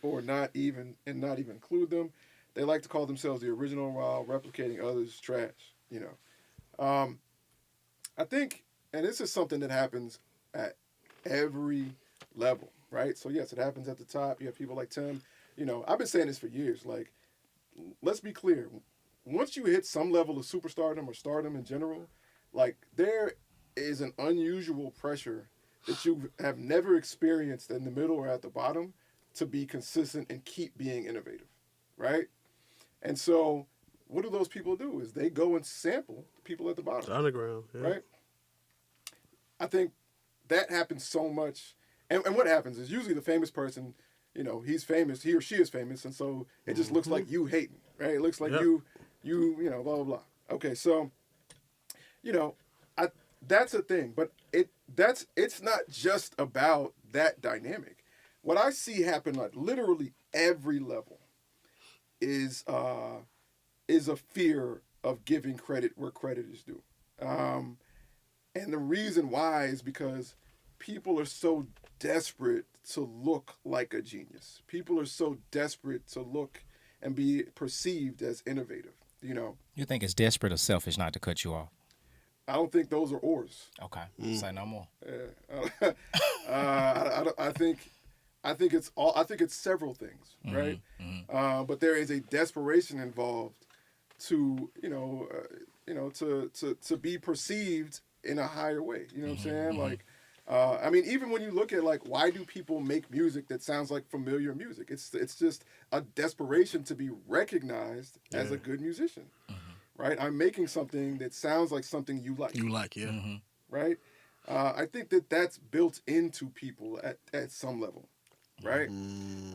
or not even include them. They like to call themselves the original while replicating others' trash. You know, I think, and this is something that happens at every level, right? So yes, it happens at the top. You have people like Tim. You know, I've been saying this for years. Like, let's be clear. Once you hit some level of superstardom or stardom in general, like, there is an unusual pressure that you have never experienced in the middle or at the bottom to be consistent and keep being innovative, right? And so what do those people do is they go and sample the people at the bottom. The underground, yeah. Right? I think that happens so much. And what happens is usually the famous person, you know, he's famous, he or she is famous, and so it just looks like you hating, right? It looks like you know, blah, blah, blah. Okay, so, you know, that's a thing, but it's not just about that dynamic. What I see happen at literally every level is a fear of giving credit where credit is due. And the reason why is because people are so desperate to look like a genius. People are so desperate to look and be perceived as innovative, you know. You think it's desperate or selfish not to cut you off? I don't think those are ors. Okay, say no more. Yeah. I think it's several things, right? But there is a desperation involved to to be perceived in a higher way. You know what I'm saying? Like, I mean, even when you look at, like, why do people make music that sounds like familiar music? It's just a desperation to be recognized as a good musician, right? I'm making something that sounds like something you like. You like, yeah. Right? I think that's built into people at some level, right?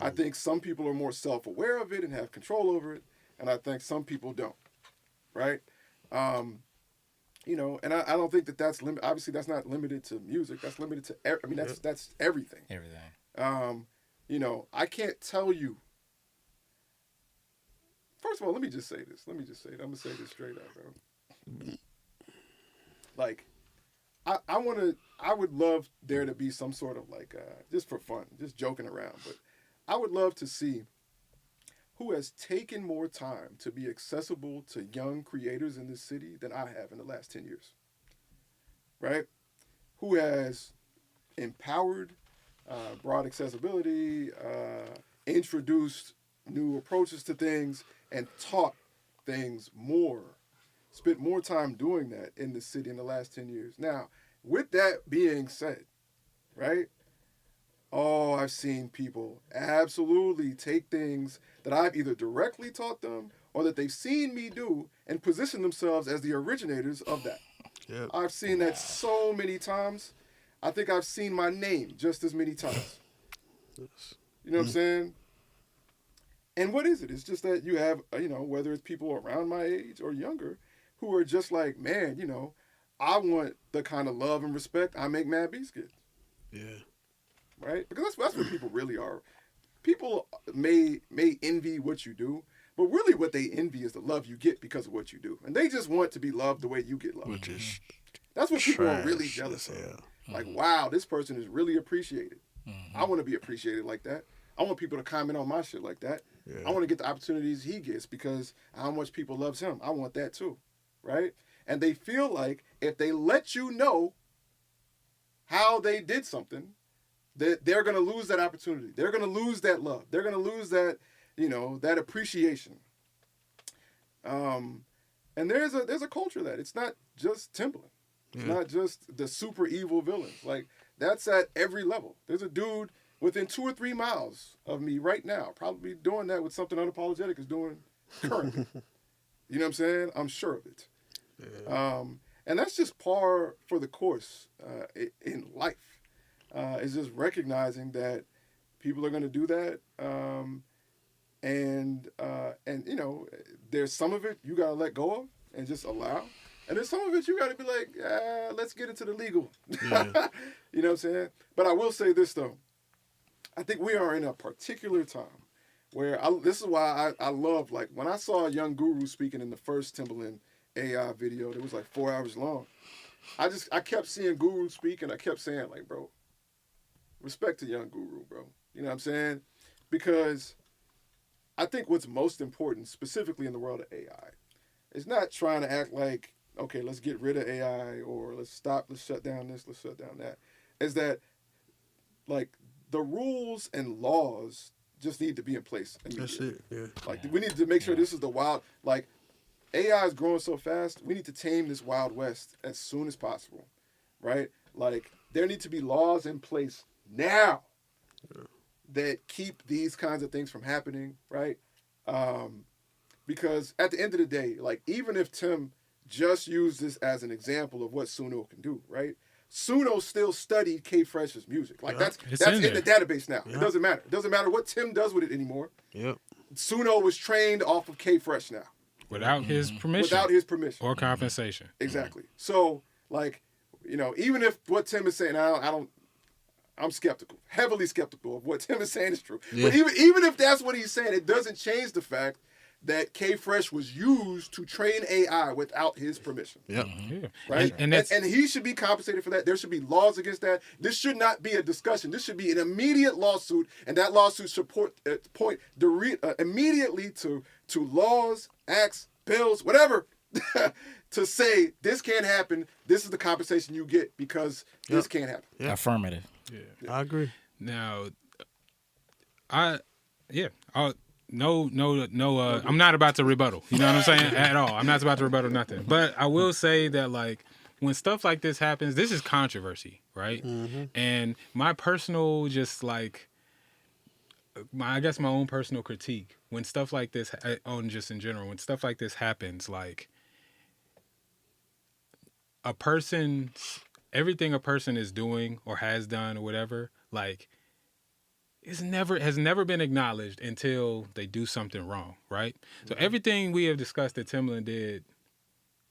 I think some people are more self-aware of it and have control over it, and I think some people don't, right? You know, and I don't think that's limited. Obviously, that's not limited to music. That's limited to, that's everything. Everything. You know, I can't tell you. First of all, let me just say this. I'm going to say this straight up, bro. Like, I would love there to be some sort of, like, just for fun, just joking around, but I would love to see who has taken more time to be accessible to young creators in this city than I have in the last 10 years, right? Who has empowered, brought accessibility, introduced new approaches to things, and taught things more, spent more time doing that in the city in the last 10 years. Now, with that being said, right? Oh, I've seen people absolutely take things that I've either directly taught them or that they've seen me do and position themselves as the originators of that. Yep. I've seen that so many times. I think I've seen my name just as many times. You know what I'm saying? And what is it? It's just that you have, you know, whether it's people around my age or younger who are just like, man, you know, I want the kind of love and respect I make Mad Beats get. Yeah. Right? Because that's what people really are. People may envy what you do, but really what they envy is the love you get because of what you do. And they just want to be loved the way you get loved. Which is that's what people are really jealous of. Yeah. Like, wow, this person is really appreciated. I want to be appreciated like that. I want people to comment on my shit like that. Yeah. I want to get the opportunities he gets because how much people loves him. I want that too. Right? And they feel like if they let you know how they did something, they're going to lose that opportunity. They're going to lose that love. They're going to lose that, that appreciation. And there's a culture of that. It's not just Timbaland. It's not just the super evil villains. Like, that's at every level. There's a dude within 2 or 3 miles of me right now, probably doing that with something Unapologetic is doing currently. You know what I'm saying? I'm sure of it. Yeah. And that's just par for the course in life. It's just recognizing that people are going to do that. And there's some of it you got to let go of and just allow. And there's some of it you got to be like, let's get into the legal. Yeah. You know what I'm saying? But I will say this, though. I think we are in a particular time where this is why I love, like, when I saw a Young Guru speaking in the first Timbaland AI video that was like 4 hours long, I kept seeing Guru speak, and I kept saying, like, bro, respect to Young Guru, bro. You know what I'm saying? Because I think what's most important, specifically in the world of AI, is not trying to act like, okay, let's get rid of AI, or let's shut down this, let's shut down that. Is that, like, the rules and laws just need to be in place immediately. That's it, yeah. Like, we need to make sure this is the wild, like, AI is growing so fast, we need to tame this Wild West as soon as possible, right? Like, there need to be laws in place now that keep these kinds of things from happening, right? Because at the end of the day, like, even if Tim just used this as an example of what Suno can do, right? Suno still studied K Fresh's music. Like, that's in the database now. It doesn't matter. It doesn't matter what Tim does with it anymore. Yep. Suno was trained off of K Fresh now. Without his permission. Without his permission. Or compensation. Exactly. So, like, even if what Tim is saying, I'm skeptical, heavily skeptical of what Tim is saying is true. Yeah. But even if that's what he's saying, it doesn't change the fact that K Fresh was used to train AI without his permission. Yep. Yeah. Right? And he should be compensated for that. There should be laws against that. This should not be a discussion. This should be an immediate lawsuit, and that lawsuit should point immediately to laws, acts, bills, whatever, to say this can't happen. This is the compensation you get because this can't happen. Yep. Affirmative. Yeah. I agree. Now, No, I'm not about to rebuttal. You know what I'm saying? At all. I'm not about to rebuttal nothing. But I will say that, like, when stuff like this happens, this is controversy, right? Mm-hmm. And my personal, just like, I guess my own personal critique, when stuff like this, just in general, when stuff like this happens, like, everything a person is doing or has done or whatever, like, has never been acknowledged until they do something wrong, right? Mm-hmm. So everything we have discussed that Timbaland did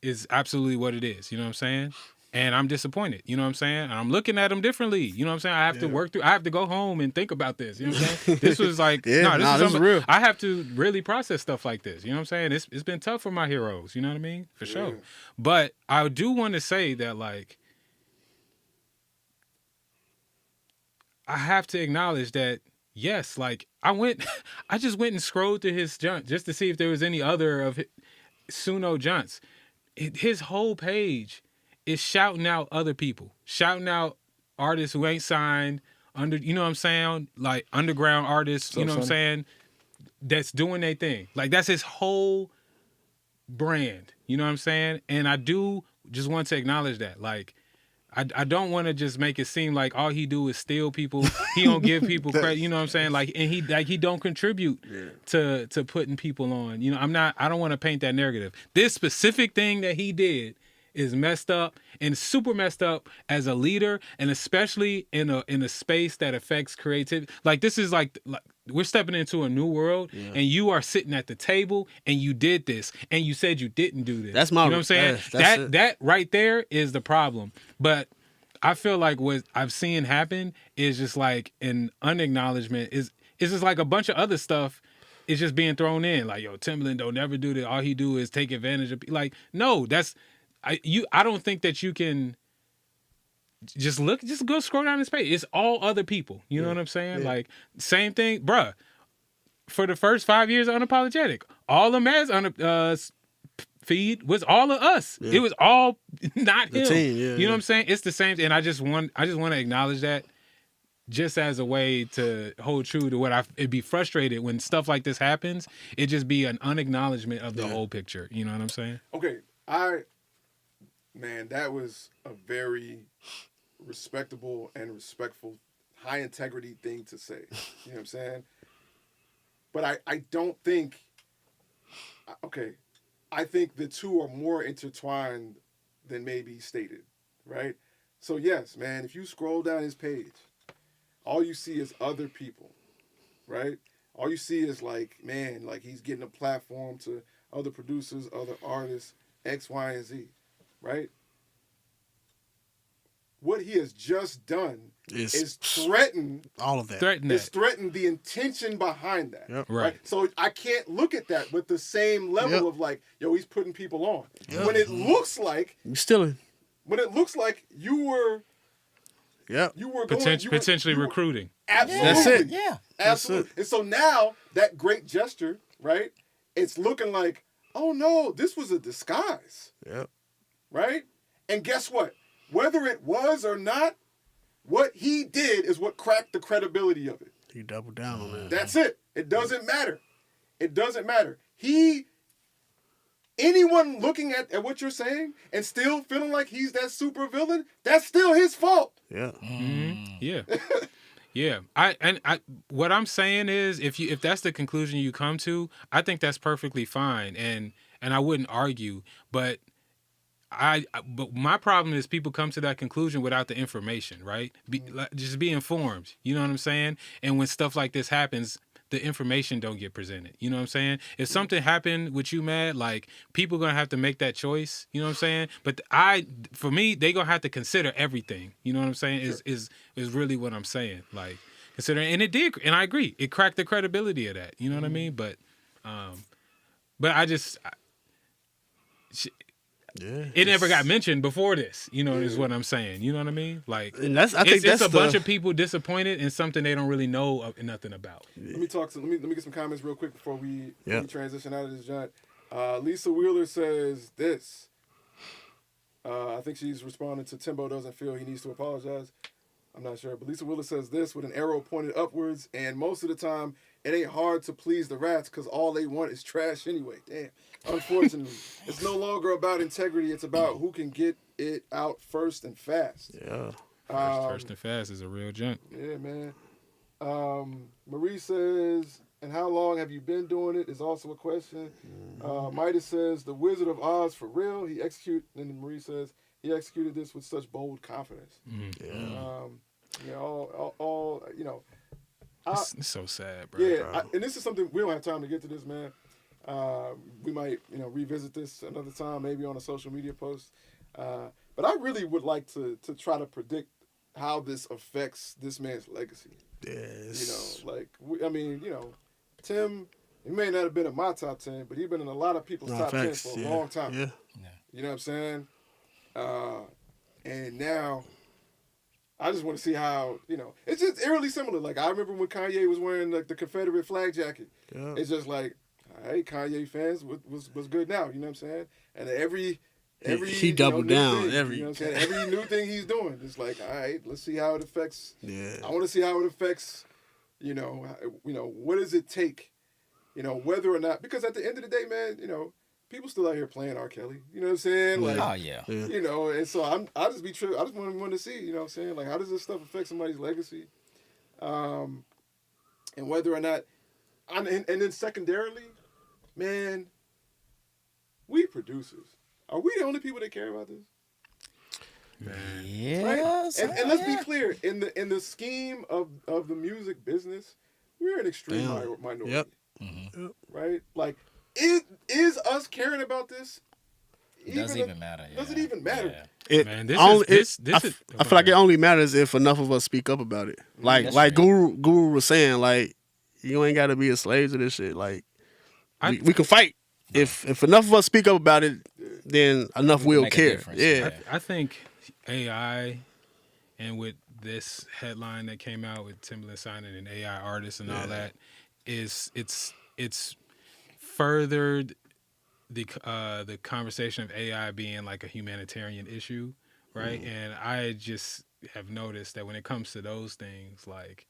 is absolutely what it is, you know what I'm saying? And I'm disappointed, you know what I'm saying? And I'm looking at him differently, you know what I'm saying? I have to I have to go home and think about this, you know what I'm saying? This was like, this is real. I have to really process stuff like this, you know what I'm saying? It's been tough for my heroes, you know what I mean? For sure. But I do want to say that, like, I have to acknowledge that, yes, like, I just went and scrolled through his junk just to see if there was any other of Suno junts. His whole page is shouting out other people, shouting out artists who ain't signed, you know what I'm saying? Like, underground artists, you know what I'm saying? That's doing their thing. Like, that's his whole brand, you know what I'm saying? And I do just want to acknowledge that, like, I don't want to just make it seem like all he do is steal people. He don't give people credit. You know what I'm saying? Like, and he don't contribute to putting people on. You know, I don't want to paint that narrative. This specific thing that he did is messed up and super messed up as a leader, and especially in a space that affects creativity. Like, this is like we're stepping into a new world, and you are sitting at the table and you did this and you said you didn't do this. That's my, you know what I'm saying? That right there is the problem. But I feel like what I've seen happen is just like an unacknowledgement. Is just like a bunch of other stuff is just being thrown in. Like, yo, Timbaland don't never do that. All he do is take advantage of. Like, no, I don't think that you can just go scroll down his page. It's all other people. You know what I'm saying? Yeah. Like, same thing, bruh. For the first 5 years of Unapologetic, all the Maz feed was all of us. Yeah. It was all not him. Team, you know what I'm saying? It's the same. And I just want to acknowledge that just as a way to hold true to what it'd be frustrated when stuff like this happens. It just be an unacknowledgement of the whole picture. You know what I'm saying? Okay, man, that was a very respectable and respectful, high integrity thing to say. You know what I'm saying? But I don't think, okay, I think the two are more intertwined than maybe stated, right? So yes, man, if you scroll down his page, all you see is other people, right? All you see is like, man, like he's getting a platform to other producers, other artists, X, Y, and Z, right? What he has just done is threaten all of that. Threaten the intention behind that. Yep. Right. So I can't look at that with the same level of like, yo, he's putting people on. Yep. When it looks like you stealing. When it looks like you were potentially recruiting. Absolutely. That's it. Yeah. Absolutely. And so now that great gesture, right? It's looking like, oh no, this was a disguise. Yep. Right? And guess what? Whether it was or not, what he did is what cracked the credibility of it. He doubled down on that. That's it. It doesn't matter. It doesn't matter. Anyone looking at what you're saying and still feeling like he's that super villain, that's still his fault. Yeah. Mm-hmm. Yeah. Yeah. I what I'm saying is if that's the conclusion you come to, I think that's perfectly fine and I wouldn't argue, but my problem is people come to that conclusion without the information, right? Just be informed. You know what I'm saying? And when stuff like this happens, the information don't get presented. You know what I'm saying? If something happened with you, Matt, like people gonna have to make that choice. You know what I'm saying? But for me, they gonna have to consider everything. You know what I'm saying? Sure. Is really what I'm saying. Like considering, and it did, and I agree, it cracked the credibility of that. You know what I mean? But I just. It never got mentioned before this, you know, is what I'm saying. You know what I mean? Like, and I think it's a bunch of people disappointed in something they don't really know nothing about. Let me get some comments real quick before we transition out of this joint. Lisa Wheeler says this. I think she's responding to Timbo doesn't feel he needs to apologize. I'm not sure, but Lisa Wheeler says this with an arrow pointed upwards, and most of the time it ain't hard to please the rats because all they want is trash anyway. Damn. Unfortunately, it's no longer about integrity. It's about who can get it out first and fast. Yeah. First and fast is a real junk. Yeah, man. Marie says, and how long have you been doing it is also a question. Midas says, the Wizard of Oz for real. And Marie says, he executed this with such bold confidence. Yeah. All you know. It's so sad, bro. Yeah, and this is something we don't have time to get to this, man. We might, revisit this another time, maybe on a social media post. But I really would like to try to predict how this affects this man's legacy. Yes. Tim, he may not have been in my top 10, but he's been in a lot of people's top 10 for a long time. Yeah. You know what I'm saying? And now, I just want to see how, it's just eerily similar. Like, I remember when Kanye was wearing the Confederate flag jacket. Yeah. It's just like, all right, Kanye fans, what's good now? You know what I'm saying? And every he doubled down. Every new thing he's doing. It's like, all right, let's see how it affects. Yeah. I want to see how it affects, what does it take, whether or not, because at the end of the day, man, people still out here playing R. Kelly. You know what I'm saying? Like, oh yeah. And so I just be true. I just want to see, you know what I'm saying? Like, how does this stuff affect somebody's legacy? And whether or not, and then secondarily, man, we producers, are we the only people that care about this? Man. Yeah. Right? And let's be clear, in the scheme of the music business, we're an extreme minority. Yep. Mm-hmm. Right? Like, is us caring about this? Does it even matter? Does it even matter? Yeah. I feel like it only matters if enough of us speak up about it. Like Guru was saying, like, you ain't got to be a slave to this shit. Like, we can fight. If enough of us speak up about it, then enough will care. Yeah. I think AI, and with this headline that came out with Timbaland signing an AI artist and all that, it's furthered the conversation of AI being like a humanitarian issue, right? And have noticed that when it comes to those things, like,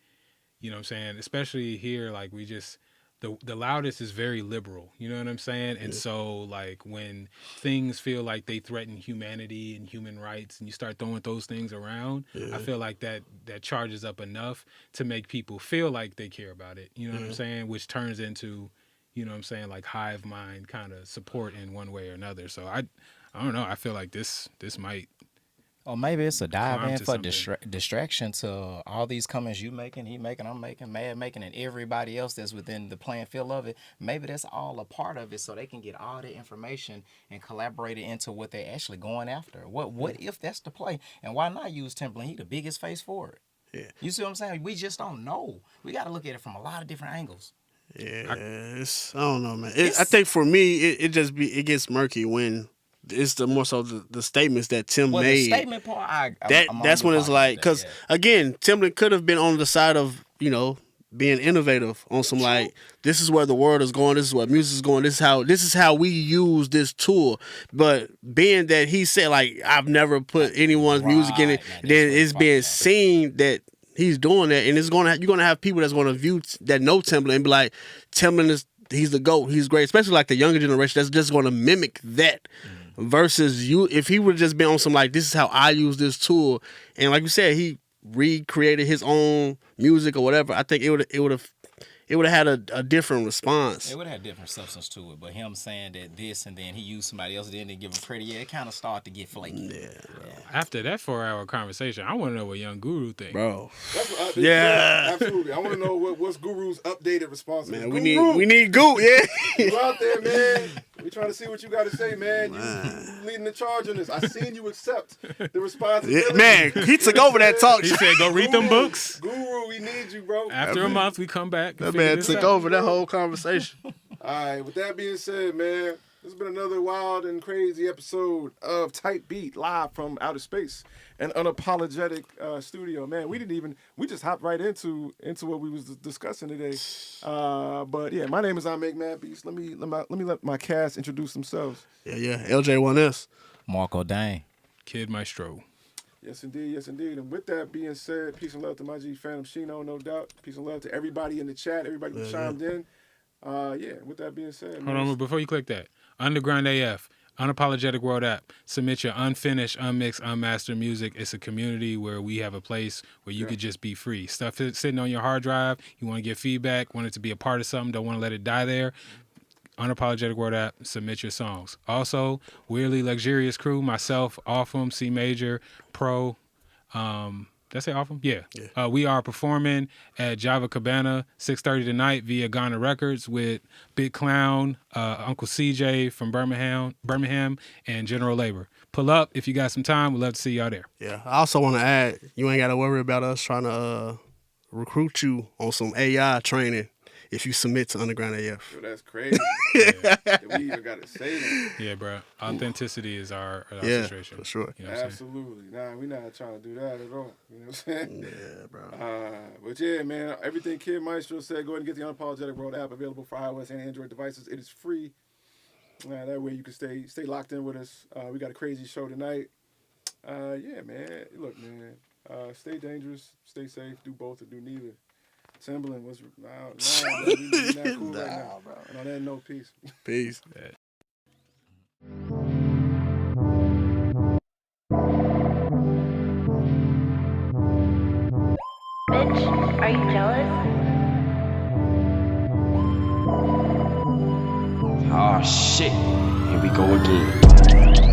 you know what I'm saying, especially here, like we just the loudest is very liberal, you know what I'm saying? And so like when things feel like they threaten humanity and human rights and you start throwing those things around, I feel like that charges up enough to make people feel like they care about it, you know what I'm saying? Which turns into, you know what I'm saying, like hive mind kind of support in one way or another. So I don't know, I feel like this might. Or maybe it's a dive Climb in to for something. distraction to all these comments you making, he making, I'm making, Mad making, and everybody else that's within the playing field of it. Maybe that's all a part of it, so they can get all the information and collaborate it into what they're actually going after. What if that's the play? And why not use Timb? He the biggest face for it. Yeah. You see what I'm saying? We just don't know. We got to look at it from a lot of different angles. Yeah, I don't know, man. I think for me, it gets murky when it's the more so the statements that Timb Well, made. the statement part, That's when it's like, because again, Timbaland could have been on the side of, you know, being innovative on some like, this is where the world is going, this is what music is going, this is how we use this tool. But being that he said like, I've never put anyone's music in it, then it's being seen that he's doing that, and you're gonna have people that's gonna view that know Timbaland and be like, Timbaland he's the GOAT, he's great, especially like the younger generation that's just gonna mimic that. Versus you, if he would have just been on some like, this is how I use this tool, and like you said, he recreated his own music or whatever, I think it would have had a different response. It would have had different substance to it, but him saying that this and then he used somebody else, then they give him credit, it kind of started to get flaky. Yeah. After that 4-hour conversation, I want to know what Young Guru thinks. Bro. That's what yeah, absolutely. I want to know what's Guru's updated response. Man, we need Guru, yeah. You out there, man. We trying to see what you got to say, man. You leading the charge on this. I seen you accept the responsibility. Yeah, man, he took over that talk. He said, go read them books. Guru, we need you, bro. After a month, we come back. That man took over that whole conversation. All right, with that being said, man, this has been another wild and crazy episode of Type Beat, live from outer space and unapologetic studio. Man, we just hopped right into what we was discussing today. But yeah, my name is Mad Beats. Let me let my cast introduce themselves. Yeah, LJ1S, Marco Dang, Kid Maestro. Yes, indeed. And with that being said, peace and love to my G Phantom Shino, no doubt. Peace and love to everybody in the chat, everybody who chimed in. With that being said, Hold on, before you click that, Underground AF, Unapologetic World App. Submit your unfinished, unmixed, unmastered music. It's a community where we have a place where you could just be free. Stuff that's sitting on your hard drive, you want to get feedback, want it to be a part of something, don't want to let it die there. Unapologetic World App, submit your songs. Also, Weirdly Luxurious Crew, myself, Offum, C Major, Pro, did I say Offum? Yeah. We are performing at Java Cabana 6:30 tonight via Ghana Records with Big Clown, Uncle CJ from Birmingham, and General Labor. Pull up if you got some time. We'd love to see y'all there. Yeah, I also want to add, you ain't got to worry about us trying to recruit you on some AI training if you submit to Underground AF. Yo, that's crazy. Yeah. We even got to say that. Yeah, bro. Authenticity is our situation. For sure. You know absolutely. Nah, we're not trying to do that at all. You know what I'm saying? Yeah, bro. But yeah, man, everything Kid Maestro said, go ahead and get the Unapologetic World app available for iOS and Android devices. It is free. That way you can stay locked in with us. We got a crazy show tonight. Yeah, man. Look, man. Stay dangerous, stay safe, do both or do neither. Timbaland was bro, we not cool right now, bro. And on that note, peace. Peace. Bitch, are you jealous? Oh shit, here we go again.